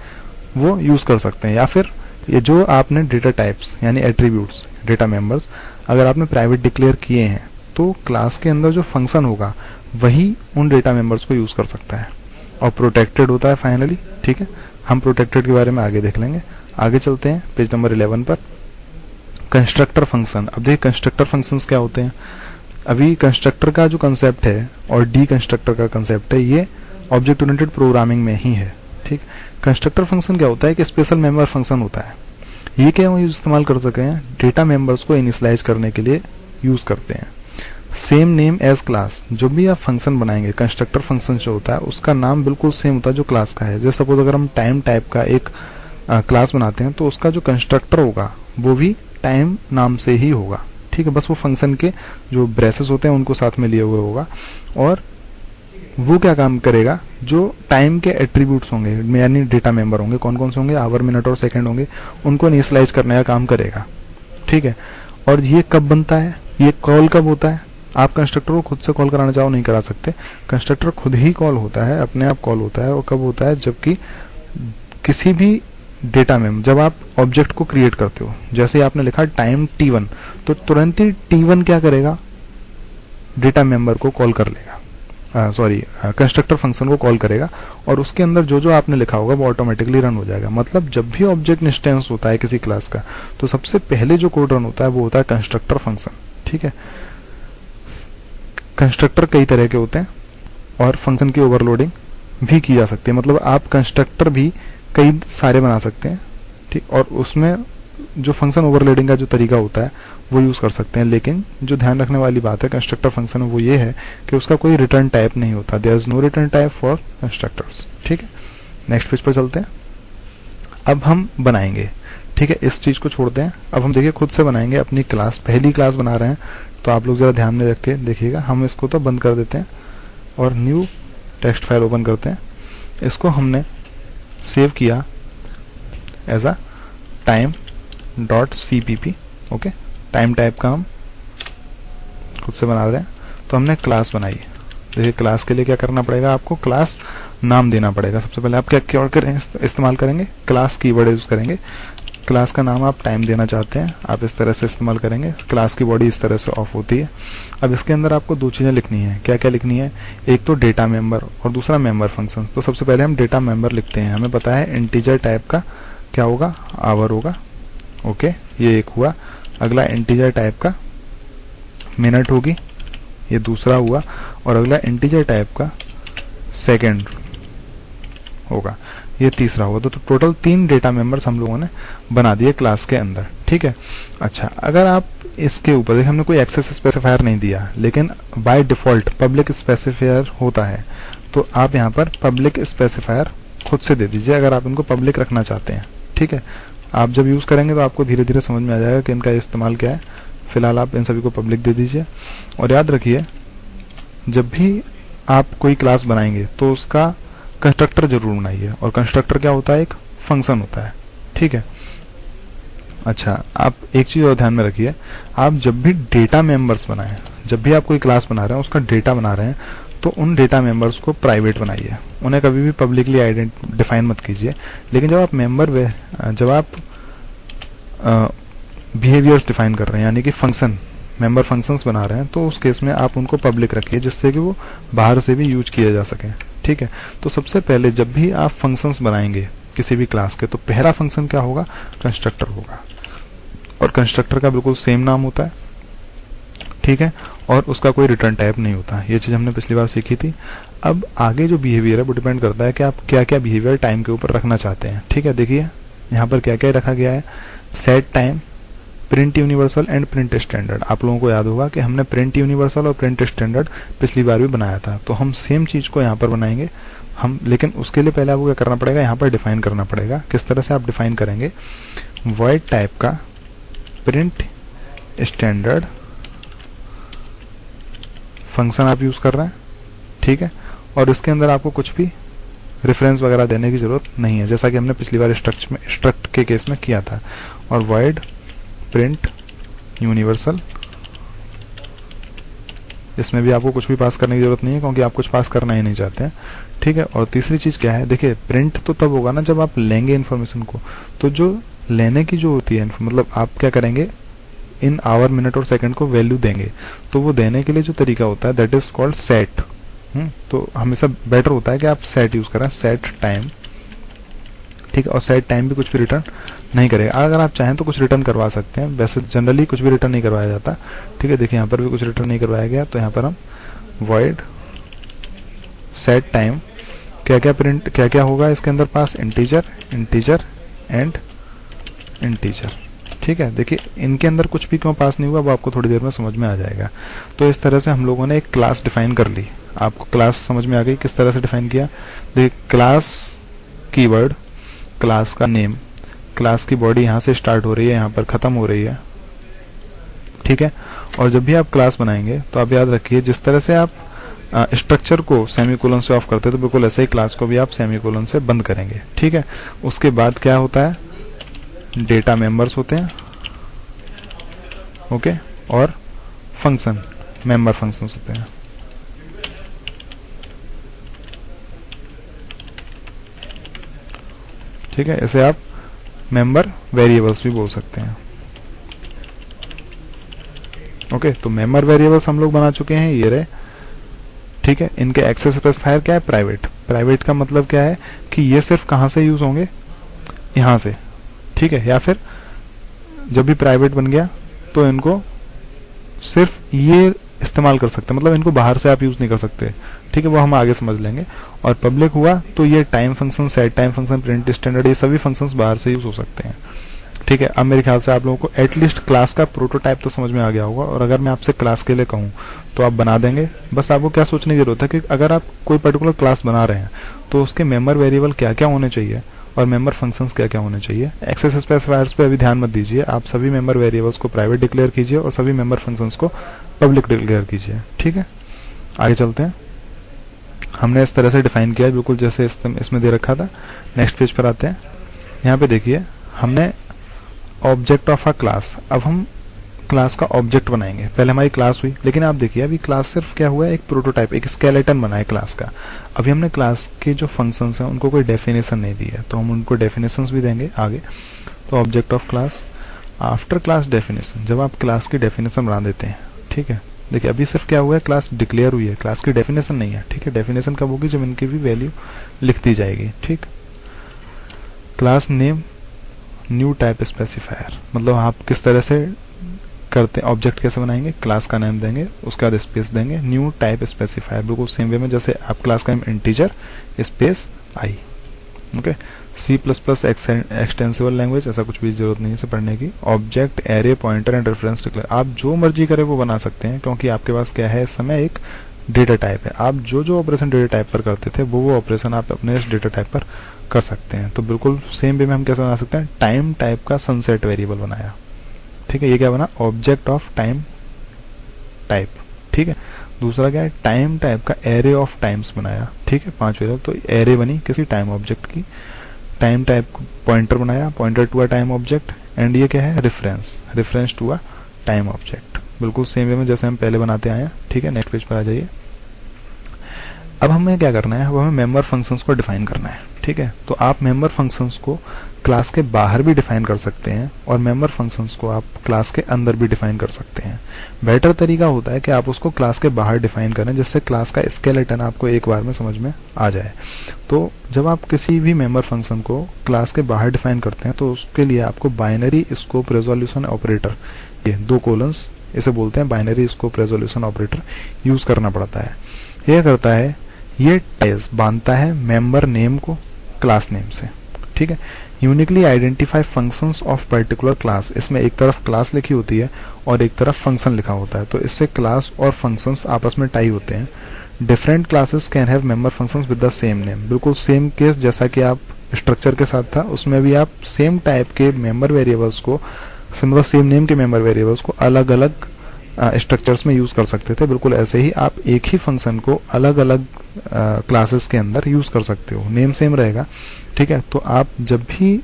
वो यूज कर सकते हैं। या फिर ये जो आपने डेटा टाइप्स यानी एट्रीब्यूट्स, डेटा मेंबर्स अगर आपने प्राइवेट डिक्लेयर किए हैं, तो क्लास के अंदर जो फंक्शन होगा वही उन डेटा मेंबर्स को यूज कर सकता है। और प्रोटेक्टेड होता है फाइनली, ठीक है, हम प्रोटेक्टेड के बारे में आगे देख लेंगे। आगे चलते हैं पेज नंबर 11 पर, कंस्ट्रक्टर फंक्शन। अब देखिए कंस्ट्रक्टर फंक्शंस क्या होते हैं। अभी कंस्ट्रक्टर का जो कंसेप्ट है और डी कंस्ट्रक्टर का कंसेप्ट है, ये ऑब्जेक्ट ओरिएंटेड प्रोग्रामिंग में ही है, ठीक। कंस्ट्रक्टर फंक्शन क्या होता है कि स्पेशल मेंबर फंक्शन होता है। ये क्या हम इस्तेमाल कर सकते हैं, डेटा मेंबर्स को इनिशियलाइज करने के लिए यूज करते हैं। सेम नेम एज क्लास, जो भी आप फंक्शन बनाएंगे, कंस्ट्रक्टर फंक्शन जो होता है उसका नाम बिल्कुल सेम होता है जो क्लास का है। जैसे सपोज अगर हम टाइम टाइप का एक क्लास बनाते हैं तो उसका जो कंस्ट्रक्टर होगा वो भी टाइम नाम से ही होगा, ठीक है। बस वो फंक्शन के जो ब्रेसेस होते हैं उनको साथ में लिए हुए होगा, और वो क्या काम करेगा, जो टाइम के एट्रीब्यूट्स होंगे यानी डेटा मेंबर होंगे, कौन कौन से होंगे, आवर, मिनट और सेकंड होंगे, उनको इनिशियलाइज करने का काम करेगा, ठीक है। और ये कब बनता है, ये कॉल कब होता है, आप कंस्ट्रक्टर को खुद से कॉल कराना चाहो नहीं करा सकते, कंस्ट्रक्टर खुद ही कॉल होता है, अपने आप कॉल होता है। और कब होता है, जबकि किसी भी डेटा में जब आप ऑब्जेक्ट को क्रिएट करते हो, जैसे आपने लिखा टाइम t1, तो तुरंत ही t1 क्या करेगा, डेटा मेंबर को कॉल कर लेगा, कंस्ट्रक्टर फंक्शन को कॉल करेगा, और उसके अंदर जो जो आपने लिखा होगा वो ऑटोमेटिकली रन हो जाएगा। मतलब जब भी ऑब्जेक्ट इंस्टेंस होता है किसी क्लास का, तो सबसे पहले जो कोड रन होता है वो होता है कंस्ट्रक्टर फंक्शन, ठीक है। कंस्ट्रक्टर कई तरह के होते हैं और फंक्शन की ओवरलोडिंग भी की जा सकती है, मतलब आप कंस्ट्रक्टर भी कई सारे बना सकते हैं, ठीक। और उसमें जो फंक्शन ओवरलोडिंग का जो तरीका होता है वो यूज कर सकते हैं। लेकिन जो ध्यान रखने वाली बात है कंस्ट्रक्टर फंक्शन में वो ये है कि उसका कोई रिटर्न टाइप नहीं होता, there is no return type for constructors, ठीक है। नेक्स्ट पेज पर चलते हैं, अब हम बनाएंगे, ठीक है, इस चीज को छोड़ते हैं। अब हम देखिए खुद से बनाएंगे अपनी क्लास, पहली क्लास बना रहे हैं, तो आप लोग जरा ध्यान में रख के देखिएगा। हम इसको तो बंद कर देते हैं और न्यू टेक्स्ट फाइल ओपन करते हैं। इसको हमने सेव किया as a time.cpp, okay. Time type का हम खुद से बना रहे हैं, तो हमने क्लास बनाई। देखिए क्लास के लिए क्या करना पड़ेगा, आपको क्लास नाम देना पड़ेगा। सबसे पहले आप क्या कीवर्ड करें इस्तेमाल करेंगे, क्लास कीवर्ड यूज करेंगे। क्लास का नाम आप टाइम देना चाहते हैं, आप इस तरह से इस्तेमाल करेंगे। क्लास की बॉडी इस तरह से ऑफ होती है। अब इसके अंदर आपको 2 चीज़ें लिखनी है। क्या क्या लिखनी है, एक तो डेटा मेंबर और दूसरा मेंबर फंक्शन। तो सबसे पहले हम डेटा मेंबर लिखते हैं। हमें पता है इंटीजर टाइप का क्या होगा, आवर होगा। ओके, ये एक हुआ। अगला इंटीजर टाइप का मिनट होगी, ये दूसरा हुआ। और अगला इंटीजर टाइप का सेकंड होगा, ये तीसरा होगा। तो टोटल 3 डेटा मेंबर्स हम लोगों ने बना दिए क्लास के अंदर, ठीक है। अच्छा, अगर आप इसके ऊपर देखिए, हमने कोई एक्सेस स्पेसिफायर नहीं दिया, लेकिन बाय डिफॉल्ट पब्लिक स्पेसिफायर होता है, तो आप यहाँ पर पब्लिक स्पेसिफायर खुद से दे दीजिए अगर आप इनको पब्लिक रखना चाहते हैं, ठीक है। आप जब यूज़ करेंगे तो आपको धीरे धीरे समझ में आ जाएगा कि इनका इस्तेमाल क्या है। फिलहाल आप इन सभी को पब्लिक दे दीजिए। और याद रखिए, जब भी आप कोई क्लास बनाएंगे तो उसका कंस्ट्रक्टर जरूर बनाइए। और कंस्ट्रक्टर क्या होता है, एक फंक्शन होता है, ठीक है। अच्छा, आप एक चीज़ और ध्यान में रखिए, आप जब भी डेटा मेंबर्स बनाएं, जब भी आप कोई क्लास बना रहे हैं, उसका डेटा बना रहे हैं, तो उन डेटा मेंबर्स को प्राइवेट बनाइए, उन्हें कभी भी पब्लिकली डिफाइन मत कीजिए। लेकिन जब आप बिहेवियर्स डिफाइन कर रहे हैं, यानी कि फंक्शन मेंबर फंक्शंस बना रहे हैं, तो उस केस में आप उनको पब्लिक रखिए, जिससे कि वो बाहर से भी यूज किए जा सके, ठीक है। तो सबसे पहले जब भी आप फंक्शंस बनाएंगे किसी भी क्लास के, तो पहला फंक्शन क्या होगा, कंस्ट्रक्टर होगा। और कंस्ट्रक्टर का बिल्कुल सेम नाम होता है, ठीक है, और उसका कोई रिटर्न टाइप नहीं होता। ये चीज़ हमने पिछली बार सीखी थी। अब आगे जो बिहेवियर है वो डिपेंड करता है कि आप क्या क्या बिहेवियर टाइम के ऊपर रखना चाहते हैं, ठीक है। देखिए यहाँ पर क्या क्या रखा गया है, set time, print universal and print standard. आप लोगों को याद होगा कि हमने प्रिंट यूनिवर्सल और प्रिंट स्टैंडर्ड पिछली बार भी बनाया था, तो हम सेम चीज़ को यहाँ पर बनाएंगे हम। लेकिन उसके लिए पहले आपको क्या करना पड़ेगा, यहाँ पर डिफाइन करना पड़ेगा। किस तरह से आप डिफाइन करेंगे, वॉइड टाइप का प्रिंट स्टैंडर्ड फंक्शन आप यूज़ कर रहे हैं, ठीक है। और इसके अंदर आपको कुछ भी रेफरेंस वगैरह देने की ज़रूरत नहीं है, जैसा कि हमने पिछली बार स्ट्रक्ट के केस में किया था। और वॉइड प्रिंट यूनिवर्सल, इसमें भी आपको कुछ भी पास करने की जरूरत नहीं है, क्योंकि आप कुछ पास करना ही नहीं चाहते हैं, ठीक है। और तीसरी चीज़ क्या है, देखिए प्रिंट तो तब होगा ना जब आप लेंगे इन्फॉर्मेशन को। तो जो लेने की जो होती है, मतलब आप क्या करेंगे, इन आवर, मिनट और सेकंड को वैल्यू देंगे, तो वो देने के लिए जो तरीका होता है दैट इज कॉल्ड सेट। तो हमेशा बेटर होता है कि आप सेट यूज करें, सेट टाइम, ठीक है। और सेट टाइम भी कुछ भी रिटर्न नहीं करेगा। अगर आप चाहें तो कुछ रिटर्न करवा सकते हैं, वैसे जनरली कुछ भी रिटर्न नहीं करवाया जाता, ठीक है। देखिए यहाँ पर भी कुछ रिटर्न नहीं करवाया गया, तो यहाँ पर हम वॉइड सेट टाइम, क्या क्या होगा इसके अंदर पास, इंटीजर, इंटीजर एंड इंटीजर, ठीक है। देखिए इनके अंदर कुछ भी क्यों पास नहीं हुआ वो आपको थोड़ी देर में समझ में आ जाएगा। तो इस तरह से हम लोगों ने एक क्लास डिफाइन कर ली। आपको क्लास समझ में आ गई, किस तरह से डिफाइन किया। देखिए क्लास कीवर्ड, क्लास का नेम, क्लास की बॉडी यहाँ से स्टार्ट हो रही है, यहाँ पर खत्म हो रही है, ठीक है। और जब भी आप क्लास बनाएंगे तो आप याद रखिए, जिस तरह से आप स्ट्रक्चर को सेमीकोलन से ऑफ करते हैं, तो बिल्कुल ऐसे ही क्लास को भी आप सेमीकोलन से बंद करेंगे, ठीक है। उसके बाद क्या होता है, डेटा मेंबर्स होते हैं, ओके, और फंक्शन, मेंबर फंक्शंस होते हैं, ठीक है। इसे आप मेंबर वेरिएबल्स भी बोल सकते हैं, ओके। तो मेंबर वेरिएबल्स हम लोग बना चुके हैं, ये रहे, ठीक है। इनके एक्सेस स्पेसिफायर क्या है, प्राइवेट। प्राइवेट का मतलब क्या है कि ये सिर्फ कहाँ से यूज होंगे, यहाँ से, ठीक है। या फिर जब भी प्राइवेट बन गया तो इनको सिर्फ ये इस्तेमाल कर सकते हैं, मतलब इनको बाहर से आप यूज नहीं कर सकते, ठीक है। वो हम आगे समझ लेंगे। और पब्लिक हुआ तो ये time function, set time function, print standard, ये सभी फंक्शंस बाहर से यूज हो सकते हैं, ठीक है। अब मेरे ख्याल से आप लोगों को एटलीस्ट क्लास का प्रोटोटाइप तो समझ में आ गया होगा। और अगर मैं आपसे क्लास के लिए कहूँ तो आप बना देंगे। बस आपको क्या सोचने की जरूरत है कि अगर आप कोई पर्टिकुलर क्लास बना रहे हैं तो उसके मेंबर वेरिएबल क्या क्या होने चाहिए और मेंबर फंक्शंस क्या क्या होने चाहिए। एक्सेस स्पेसिफायर्स पे अभी ध्यान मत दीजिए, आप सभी मेंबर वेरिएबल्स को प्राइवेट डिक्लेयर कीजिए और सभी मेंबर फंक्शंस को पब्लिक डिक्लेयर कीजिए, ठीक है। आगे चलते हैं। हमने इस तरह से डिफाइन किया बिल्कुल जैसे इसमें दे रखा था। नेक्स्ट पेज पर आते हैं। यहाँ पे देखिए हमने ऑब्जेक्ट ऑफ अ क्लास, अब हम क्लास का ऑब्जेक्ट बनाएंगे। पहले हमारी क्लास हुई, लेकिन आप देखिए अभी क्लास सिर्फ क्या हुआ है, एक प्रोटोटाइप, एक स्केलेटन बना है क्लास का। अभी हमने क्लास के जो फंक्शंस हैं उनको कोई डेफिनेशन नहीं दी है, तो हम उनको डेफिनेशंस भी देंगे आगे। तो object of class, after class definition, जब आप क्लास की डेफिनेशन बना देते हैं, ठीक है। देखिए अभी सिर्फ क्या हुआ है, क्लास डिक्लेयर हुई है, क्लास की डेफिनेशन नहीं है, ठीक है। डेफिनेशन कब होगी, जब इनकी भी वैल्यू लिख दी जाएगी, ठीक। Class name new type specifier, मतलब आप किस तरह से करते हैं, ऑब्जेक्ट कैसे बनाएंगे, क्लास का नाम देंगे, उसके बाद स्पेस देंगे, न्यू टाइप स्पेसिफायर, बिल्कुल सेम वे में जैसे आप क्लास का नाम integer space I. Okay, C plus plus extensible language, ऐसा कुछ भी जरूरत नहीं है इसे पढ़ने की। Object, array, pointer and reference declare, आप जो मर्जी करें वो बना सकते हैं, क्योंकि आपके पास क्या है इस समय एक डेटा टाइप है। आप जो जो ऑपरेशन डेटा टाइप पर करते थे वो ऑपरेशन आप अपने इस डेटा टाइप पर कर सकते हैं। तो बिल्कुल सेम वे में हम कैसे बना सकते हैं, टाइम टाइप का सनसेट वेरिएबल बनाया, ठीक है, ये क्या बना, ऑब्जेक्ट ऑफ टाइम टाइप, ठीक है। दूसरा क्या है, टाइम टाइप का एरे ऑफ टाइम्स बनाया, ठीक है, 5 वेरिएबल, तो एरे बनी किसी टाइम ऑब्जेक्ट की। टाइम टाइप पॉइंटर बनाया, pointer to a time object, and ये क्या है, reference, reference to a time object, बिल्कुल सेम वे में जैसे हम पहले बनाते आए हैं, ठीक है। नेक्स्ट पेज पर आ जाइए। अब हमें क्या करना है, अब हमें मेंबर फंक्शंस को डिफाइन करना है, ठीक है। तो आप मेंबर फंक्शंस को क्लास के बाहर भी डिफाइन कर सकते हैं और मेंबर फंक्शंस को आप क्लास के अंदर भी डिफाइन कर सकते हैं। बेटर तरीका होता है कि आप उसको क्लास के बाहर डिफाइन करें, जिससे क्लास का स्केलेटन आपको एक बार में समझ में आ जाए। तो जब आप किसी भी मेंबर फंक्शन को क्लास के बाहर डिफाइन करते हैं तो उसके लिए आपको बाइनरी स्कोप रेजोल्यूशन ऑपरेटर, ये 2 कोलन्स, इसे बोलते हैं binary scope resolution operator, use करना पड़ता है। यह करता है, ये टाइज बांधता है मेंबर नेम को क्लास नेम से, ठीक है। Uniquely identify functions of particular class, इसमें एक तरफ क्लास लिखी होती है और एक तरफ फंक्शन लिखा होता है, तो इससे क्लास और फंक्शंस आपस में टाई होते हैं। Different classes can have member functions with the same name, बिल्कुल सेम केस जैसा कि आप स्ट्रक्चर के साथ था, उसमें भी आप सेम टाइप के मेंबर वेरिएबल्स को, मतलब सेम नेम के मेंबर वेरिएबल्स को अलग अलग स्ट्रक्चर्स में यूज कर सकते थे। बिल्कुल ऐसे ही आप एक ही फंक्शन को अलग अलग क्लासेस के अंदर यूज कर सकते हो, नेम सेम रहेगा, ठीक है। तो आप जब भी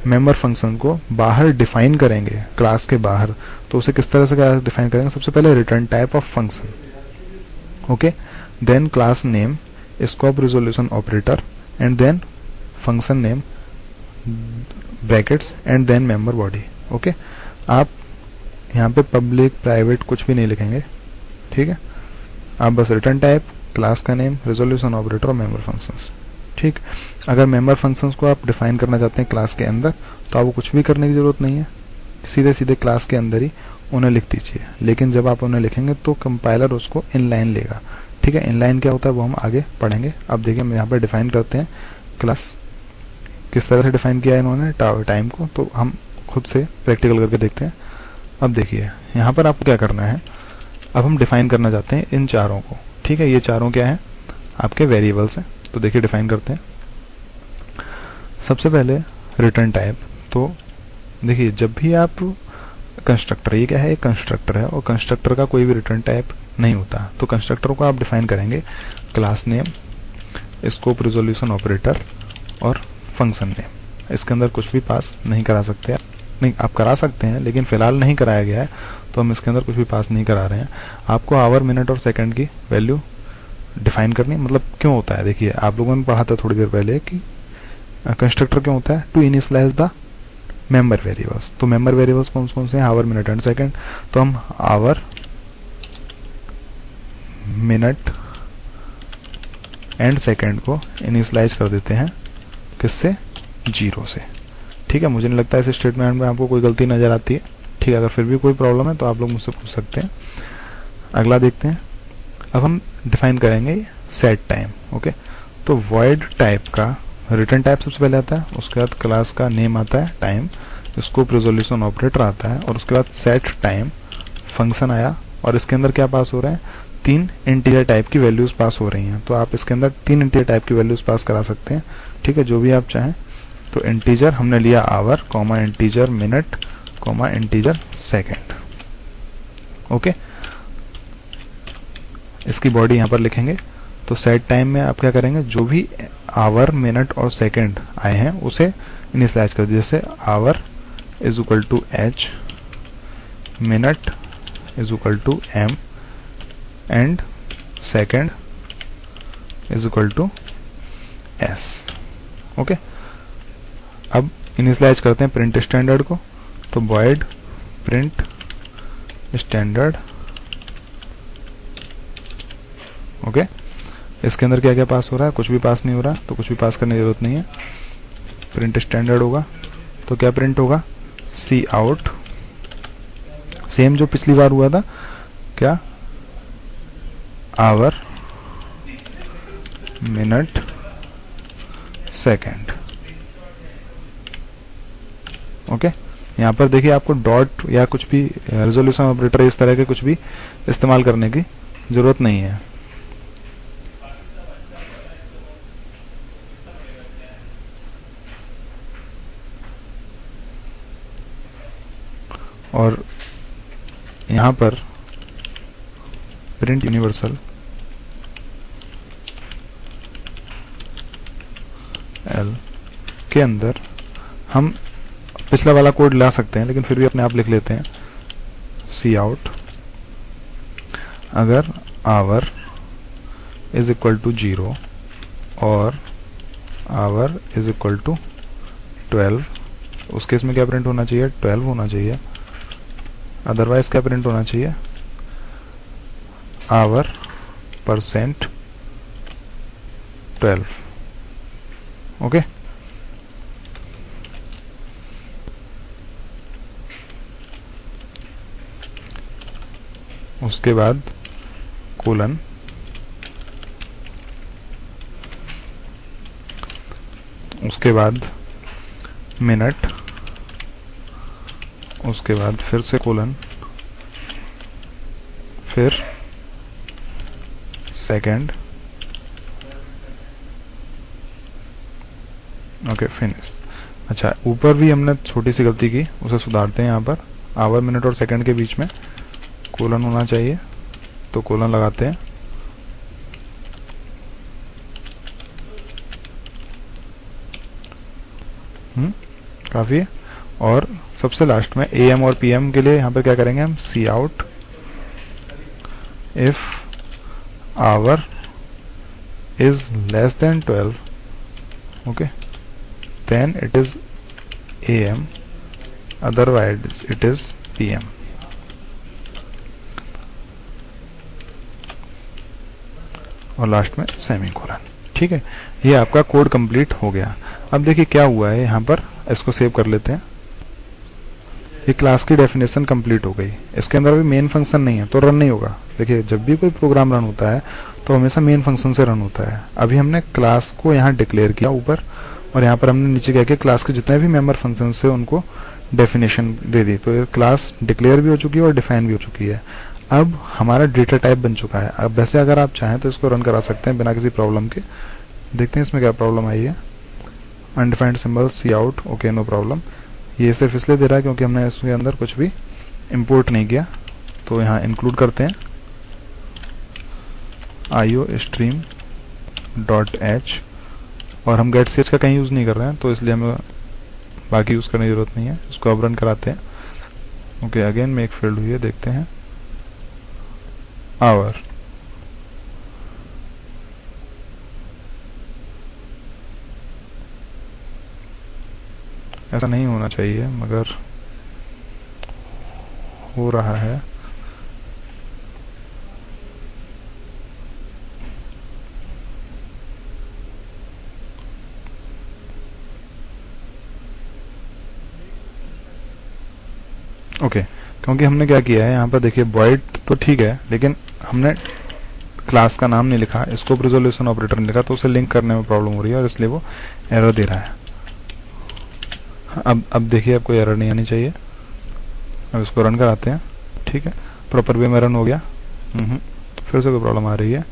मेंबर फंक्शन को बाहर डिफाइन करेंगे क्लास के बाहर, तो उसे किस तरह से डिफाइन करेंगे, सबसे पहले return type of function, okay, then class name, scope resolution operator, and then function name brackets, and then member body, okay. आप यहाँ पे पब्लिक प्राइवेट कुछ भी नहीं लिखेंगे, ठीक है, आप बस रिटर्न टाइप, क्लास का नेम, रिजोल्यूशन ऑपरेटर और मेंबर फंक्शंस, ठीक। अगर मेंबर फंक्शंस को आप डिफाइन करना चाहते हैं क्लास के अंदर तो आपको कुछ भी करने की जरूरत नहीं है, सीधे सीधे क्लास के अंदर ही उन्हें लिख दीजिए। लेकिन जब आप उन्हें लिखेंगे तो कंपाइलर उसको इनलाइन लेगा, ठीक है। इनलाइन क्या होता है वो हम आगे पढ़ेंगे। अब देखिए हम यहाँ पर डिफाइन करते हैं क्लास, किस तरह से डिफाइन किया है इन्होंने टाइम को, तो हम खुद से प्रैक्टिकल करके देखते हैं। अब देखिए यहाँ पर आपको क्या करना है, अब हम डिफाइन करना चाहते हैं इन चारों को, ठीक है। ये चारों क्या है, आपके वेरिएबल्स हैं। तो देखिए डिफाइन करते हैं। सबसे पहले रिटर्न टाइप, तो देखिए जब भी आप कंस्ट्रक्टर, ये क्या है, कंस्ट्रक्टर है और कंस्ट्रक्टर का कोई भी रिटर्न टाइप नहीं होता, तो कंस्ट्रक्टर को आप डिफाइन करेंगे class name, scope resolution operator और फंक्शन नेम। इसके अंदर कुछ भी पास नहीं करा सकते, नहीं आप करा सकते हैं लेकिन फिलहाल नहीं कराया गया है, तो हम इसके अंदर कुछ भी पास नहीं करा रहे हैं। आपको आवर, मिनट और सेकंड की वैल्यू डिफाइन करनी, मतलब क्यों होता है, देखिए आप लोगों ने पढ़ा था थोड़ी देर पहले कि कंस्ट्रक्टर क्यों होता है, to initialize the member variables. तो मेंबर वेरिएबल्स कौन कौन से हैं, आवर, मिनट एंड सेकंड। तो हम आवर, मिनट एंड सेकंड को इनिशियलाइज कर देते हैं किससे, 0 से, ठीक है। मुझे नहीं लगता इस स्टेटमेंट में आपको कोई गलती नजर आती है, ठीक है। अगर फिर भी कोई प्रॉब्लम है तो आप लोग मुझसे पूछ सकते हैं। अगला देखते हैं। अब हम डिफाइन करेंगे सेट टाइम, ओके। तो वॉइड टाइप का रिटर्न टाइप सबसे पहले आता है, उसके बाद क्लास का नेम आता है टाइम, स्कोप रिजोल्यूशन ऑपरेटर आता है और उसके बाद सेट टाइम फंक्शन आया, और इसके अंदर क्या पास हो रहा है, 3 इंटीजर टाइप की वैल्यूज पास हो रही हैं। तो आप इसके अंदर 3 इंटीजर टाइप की वैल्यूज पास करा सकते हैं, ठीक है, जो भी आप चाहें। तो इंटीजर हमने लिया hour, comma integer minute, comma integer second, okay. इसकी बॉडी यहाँ पर लिखेंगे। तो सेट टाइम में आप क्या करेंगे, जो भी आवर, मिनट और सेकंड आए हैं उसे इनिशियलाइज कर दीजिए, जैसे hour is equal to h, minute is equal to m and second is equal to s, okay. अब इनिशियलाइज करते हैं प्रिंट स्टैंडर्ड को। तो वॉइड प्रिंट स्टैंडर्ड, ओके। इसके अंदर क्या क्या पास हो रहा है, कुछ भी पास नहीं हो रहा, तो कुछ भी पास करने की जरूरत नहीं है, प्रिंट स्टैंडर्ड होगा, तो क्या प्रिंट होगा, सी आउट, सेम जो पिछली बार हुआ था, क्या, आवर, मिनट, सेकंड। ओके, यहाँ पर देखिए आपको डॉट या कुछ भी रेजोल्यूशन ऑपरेटर इस तरह के कुछ भी इस्तेमाल करने की जरूरत नहीं है। और यहाँ पर प्रिंट यूनिवर्सल एल के अंदर हम पिछला वाला कोड ला सकते हैं, लेकिन फिर भी अपने आप लिख लेते हैं, सी आउट अगर आवर इज इक्वल टू 0 और आवर इज इक्वल टू 12, उस केस में क्या प्रिंट होना चाहिए, 12 होना चाहिए। अदरवाइज क्या प्रिंट होना चाहिए, आवर परसेंट 12। ओके, उसके बाद कोलन, उसके बाद मिनट, उसके बाद फिर से कोलन, फिर सेकंड। Okay, finish. अच्छा, ऊपर भी हमने छोटी सी गलती की, उसे सुधारते हैं। यहाँ पर आवर, मिनट और सेकंड के बीच में कोलन होना चाहिए, तो कोलन लगाते हैं। काफी है। और सबसे लास्ट में AM और PM के लिए यहाँ पर क्या करेंगे हम, cout if hour is less than 12, okay, then it is AM, otherwise it is PM। और लास्ट में सेमीकोलन। ठीक है, ये आपका कोड कंप्लीट हो गया। अब देखिए क्या हुआ है यहाँ पर, इसको सेव कर लेते हैं। ये क्लास की डेफिनेशन कंप्लीट हो गई। इसके अंदर अभी मेन फंक्शन नहीं है तो रन नहीं होगा। देखिए जब भी कोई प्रोग्राम रन होता है तो हमेशा मेन फंक्शन से रन होता है। अभी हमने क्लास को यहाँ डिक्लेयर किया ऊपर, और यहाँ पर हमने नीचे क्या किया, क्लास के जितने भी मेंबर फंक्शन है उनको डेफिनेशन दे दी। तो ये क्लास डिक्लेयर भी हो चुकी है और डिफाइन भी हो चुकी है। अब हमारा डेटा टाइप बन चुका है। अब वैसे अगर आप चाहें तो इसको रन करा सकते हैं बिना किसी प्रॉब्लम के। देखते हैं इसमें क्या प्रॉब्लम आई है। अनडिफाइंड सिंबल, सी आउट, ओके, नो प्रॉब्लम। ये सिर्फ इसलिए दे रहा है क्योंकि हमने इसके अंदर कुछ भी इंपोर्ट नहीं किया। तो यहाँ इंक्लूड करते हैं iostream.h, और हम गेट ch का कहीं यूज़ नहीं कर रहे हैं तो इसलिए हमें बाकी यूज़ करने की ज़रूरत नहीं है। इसको अब रन कराते हैं। ओके, अगेन मेक फील्ड हुई है, देखते हैं आवर। ऐसा नहीं होना चाहिए मगर हो रहा है। ओके, क्योंकि हमने क्या किया है यहाँ पर, देखिए वॉइड तो ठीक है लेकिन हमने क्लास का नाम नहीं लिखा, स्कोप रिजोल्यूशन ऑपरेटर नहीं लिखा, तो उसे लिंक करने में प्रॉब्लम हो रही है और इसलिए वो एरर दे रहा है। अब देखिए आपको एरर नहीं आनी चाहिए। अब इसको रन कराते हैं। ठीक है, प्रॉपर वे में रन हो गया। तो फिर से कोई प्रॉब्लम आ रही है।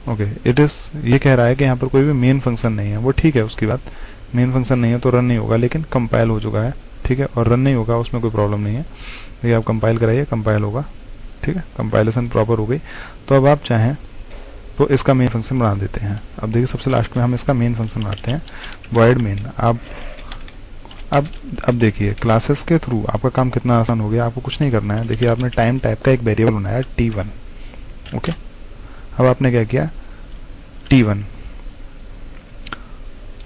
ओके, इट इज, ये कह रहा है कि यहाँ पर कोई भी मेन फंक्शन नहीं है। वो ठीक है, उसकी बात, मेन फंक्शन नहीं है तो रन नहीं होगा, लेकिन कंपाइल हो चुका है। ठीक है, और रन नहीं होगा उसमें कोई प्रॉब्लम नहीं है। देखिए आप कंपाइल कराइए, कंपाइल होगा। ठीक है, कंपाइलेशन प्रॉपर हो गई। तो अब आप चाहें तो इसका मेन फंक्शन बना देते हैं। अब देखिए सबसे लास्ट में हम इसका मेन फंक्शन बनाते हैं, वॉइड मेन। अब देखिए क्लासेस के थ्रू आपका काम कितना आसान हो गया। आपको कुछ नहीं करना है। देखिए आपने टाइम टाइप का एक वेरिएबल बनाया t1। ओके, अब आपने क्या किया, t1।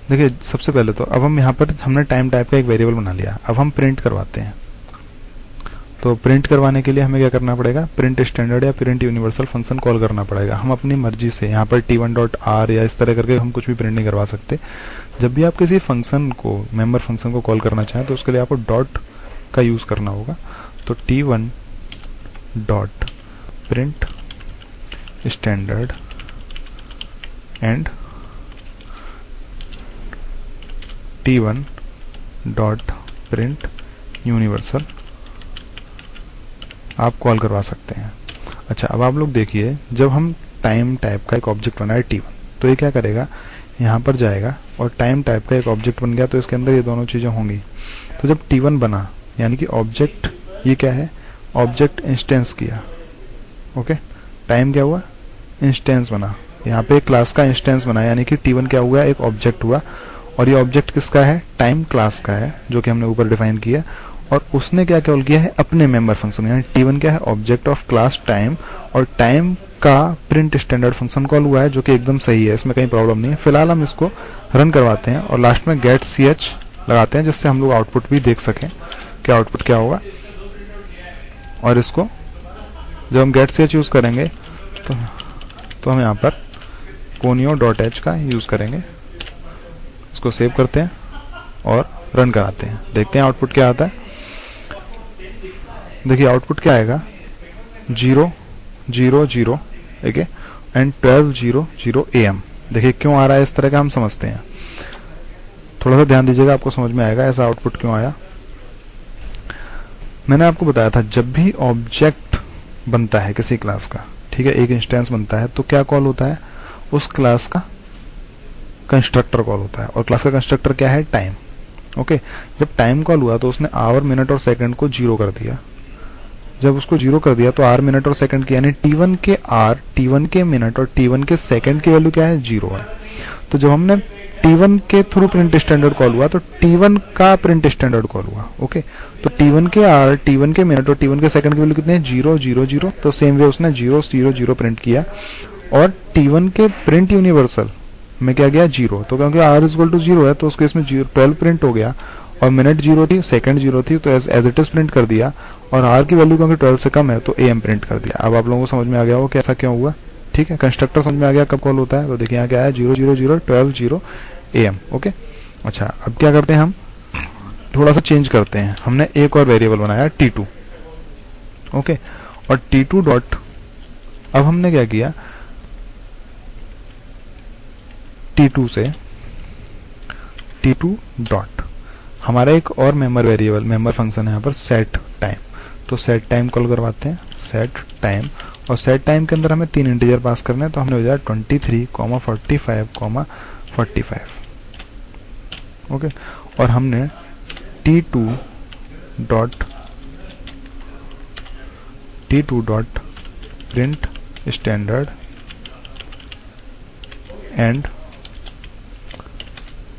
देखिए सबसे पहले तो अब हम यहाँ पर हमने टाइम टाइप का एक वेरिएबल बना लिया। अब हम प्रिंट करवाते हैं। तो प्रिंट करवाने के लिए हमें क्या करना पड़ेगा, प्रिंट स्टैंडर्ड या प्रिंट यूनिवर्सल फंक्शन कॉल करना पड़ेगा। हम अपनी मर्जी से यहाँ पर t1.r या इस तरह करके हम कुछ भी प्रिंट नहीं करवा सकते। जब भी आप किसी फंक्शन को, मेंबर फंक्शन को कॉल करना चाहें तो उसके लिए आपको डॉट का यूज़ करना होगा। तो t1 dot print standard and t1 dot print universal आप कॉल करवा सकते हैं। अच्छा, अब आप लोग देखिए, जब हम टाइम टाइप का एक ऑब्जेक्ट बनाए t1, तो ये क्या करेगा, यहाँ पर जाएगा और टाइम टाइप का एक ऑब्जेक्ट बन गया तो इसके अंदर ये दोनों चीज़ें होंगी। तो जब t1 बना, यानी कि ऑब्जेक्ट, ये क्या है, ऑब्जेक्ट इंस्टेंस किया, ओके, टाइम क्या हुआ, इंस्टेंस बना, यहाँ पे क्लास का इंस्टेंस बना, यानी कि t1 क्या हुआ, एक ऑब्जेक्ट हुआ, और ये ऑब्जेक्ट किसका है, टाइम क्लास का है, जो कि हमने ऊपर डिफाइन किया, और उसने क्या कॉल किया है, अपने मेंबर फंक्शन, यानी t1 क्या है, ऑब्जेक्ट ऑफ क्लास टाइम, और टाइम का प्रिंट स्टैंडर्ड फंक्शन कॉल हुआ है, जो कि एकदम सही है, इसमें कहीं प्रॉब्लम नहीं है। फिलहाल हम इसको रन करवाते हैं और लास्ट में गेट ch लगाते हैं, जिससे हम लोग आउटपुट भी देख सकें कि आउटपुट क्या होगा। और इसको जब हम गेट ch यूज करेंगे तो हम यहाँ पर conio.h का यूज करेंगे। इसको सेव करते हैं और रन कराते हैं, देखते हैं आउटपुट क्या आता है। देखिए आउटपुट क्या आएगा, 0 0 0, ठीक है, एंड 12 0 0 AM। देखिए क्यों आ रहा है इस तरह का, हम समझते हैं, थोड़ा सा ध्यान दीजिएगा, आपको समझ में आएगा ऐसा आउटपुट क्यों आया। मैंने आपको बताया था, जब भी ऑब्जेक्ट बनता है किसी क्लास का, ठीक है, एक इंस्टेंस बनता है, तो क्या कॉल होता है, उस क्लास का कंस्ट्रक्टर कॉल होता है, और क्लास का कंस्ट्रक्टर क्या है, टाइम। ओके, जब टाइम कॉल हुआ तो उसने आवर, मिनट और सेकंड को 0 कर दिया। जब उसको 0 कर दिया तो आर, मिनट और सेकंड की, यानी t1 के आर, t1 के मिनट और t1 के सेकंड की वैल्यू क्या है, 0 है। तो जब हमने t1 के थ्रू प्रिंट स्टैंडर्ड कॉल हुआ तो t1 का प्रिंट स्टैंडर्ड कॉल हुआ। ओके, तो t1 के आर, t1 के मिनट और t1 के सेकंड की वैल्यू कितने हैं, 0 0 0। तो सेम वे उसने 0 0 0 प्रिंट किया, और t1 के प्रिंट यूनिवर्सल में क्या गया, 0। तो क्योंकि r इज इक्वल टू 0 है तो उसके इसमें 12 प्रिंट हो गया, और मिनट 0 थी, सेकंड 0 थी, तो एज इट इज प्रिंट कर दिया, और r की वैल्यू क्योंकि 12 से कम है तो am प्रिंट कर दिया। अब आप लोगों को समझ में आ गया हो कि ऐसा क्यों हुआ, ठीक है, कंस्ट्रक्टर समझ में आ गया कब कॉल होता है। तो देखिए यहाँ क्या है, 0 0 0 12 0 am। ओके, अच्छा, अब क्या करते हैं, हम थोड़ा सा चेंज करते हैं। हमने एक और वेरिएबल बनाया t2, ओके, और t2 डॉट, अब हमने क्या किया, t2 से t2 डॉट, हमारा एक और मेंबर वेरिएबल, मेंबर फंक्शन है यहाँ पर सेट टाइम, तो सेट टाइम कॉल करवाते हैं, सेट टाइम, और सेट टाइम के अंदर हमें 3 इंटीजर पास करने हैं, तो हमने भेजा 23, 45, 45। ओके, और हमने t2 dot print standard and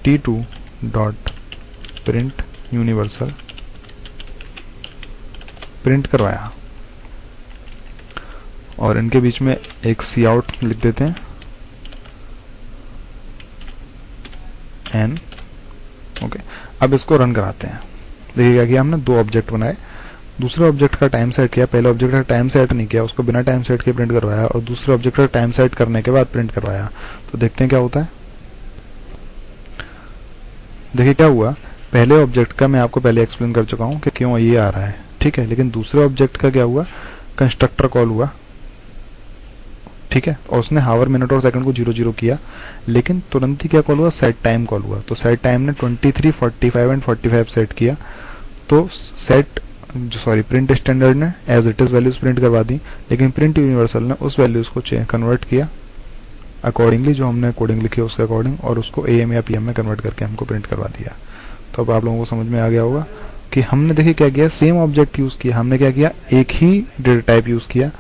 t2 dot print universal print करवाया, और इनके बीच में एक सी आउट लिख देते हैं, एन। ओके, अब इसको रन कराते हैं। देखिए क्या किया हमने, 2 ऑब्जेक्ट बनाए, दूसरे ऑब्जेक्ट का टाइम सेट किया, पहले ऑब्जेक्ट का टाइम सेट नहीं किया, उसको बिना टाइम सेट के प्रिंट करवाया, और दूसरे ऑब्जेक्ट का टाइम सेट करने के बाद प्रिंट करवाया। तो देखते हैं क्या होता है। देखिए क्या हुआ, पहले ऑब्जेक्ट का मैं आपको पहले एक्सप्लेन कर चुका हूं कि क्यों ये आ रहा है, ठीक है, लेकिन दूसरे ऑब्जेक्ट का क्या हुआ, कंस्ट्रक्टर कॉल हुआ, ठीक है, और उसने हावर, मिनट और सेकंड को 0 0 किया, लेकिन तुरंत ही क्या कॉल हुआ, सेट टाइम कॉल हुआ। तो सेट टाइम ने 23, 45 एंड 45 सेट किया, तो सेट प्रिंट स्टैंडर्ड ने as it is values print करवा दी, लेकिन प्रिंट यूनिवर्सल ने उस वैल्यूज को कन्वर्ट किया अकॉर्डिंगली, जो हमने कोडिंग लिखी है उसके अकॉर्डिंग, और उसको AM या PM में कन्वर्ट करके हमको प्रिंट करवा दिया। तो अब आप लोगों को समझ में आ गया होगा कि हमने देखिए क्या किया, सेम ऑब्जेक्ट यूज किया, हमने क्या किया, एक ही डेटा टाइप यूज किया,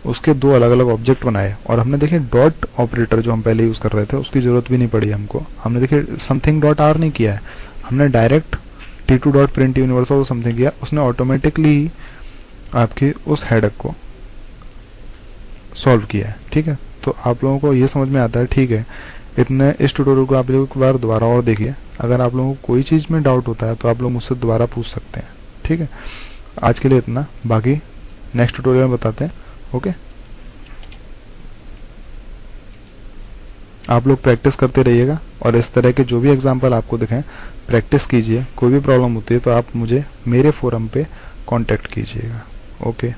उसके 2 अलग अलग ऑब्जेक्ट बनाए, और हमने देखिए डॉट ऑपरेटर जो हम पहले यूज कर रहे थे उसकी जरूरत भी नहीं पड़ी हमको। हमने देखिए समथिंग डॉट आर नहीं किया है, हमने direct t2 dot print universal something किया, उसने ऑटोमेटिकली आपके उस हेडर को सॉल्व किया है, ठीक है। तो आप लोगों को ये समझ में आता है, ठीक है। इतने इस ट्यूटोरियल को आप लोग एक बार दोबारा और देखिए, अगर आप लोगों को कोई चीज़ में डाउट होता है तो आप लोग मुझसे दोबारा पूछ सकते हैं, ठीक है। आज के लिए इतना, बाकी नेक्स्ट ट्यूटोरियल में बताते हैं। ओके, आप लोग प्रैक्टिस करते रहिएगा और इस तरह के जो भी एग्जाम्पल आपको दिखें प्रैक्टिस कीजिए। कोई भी प्रॉब्लम होती है तो आप मुझे मेरे फोरम पे कांटेक्ट कीजिएगा। ओके।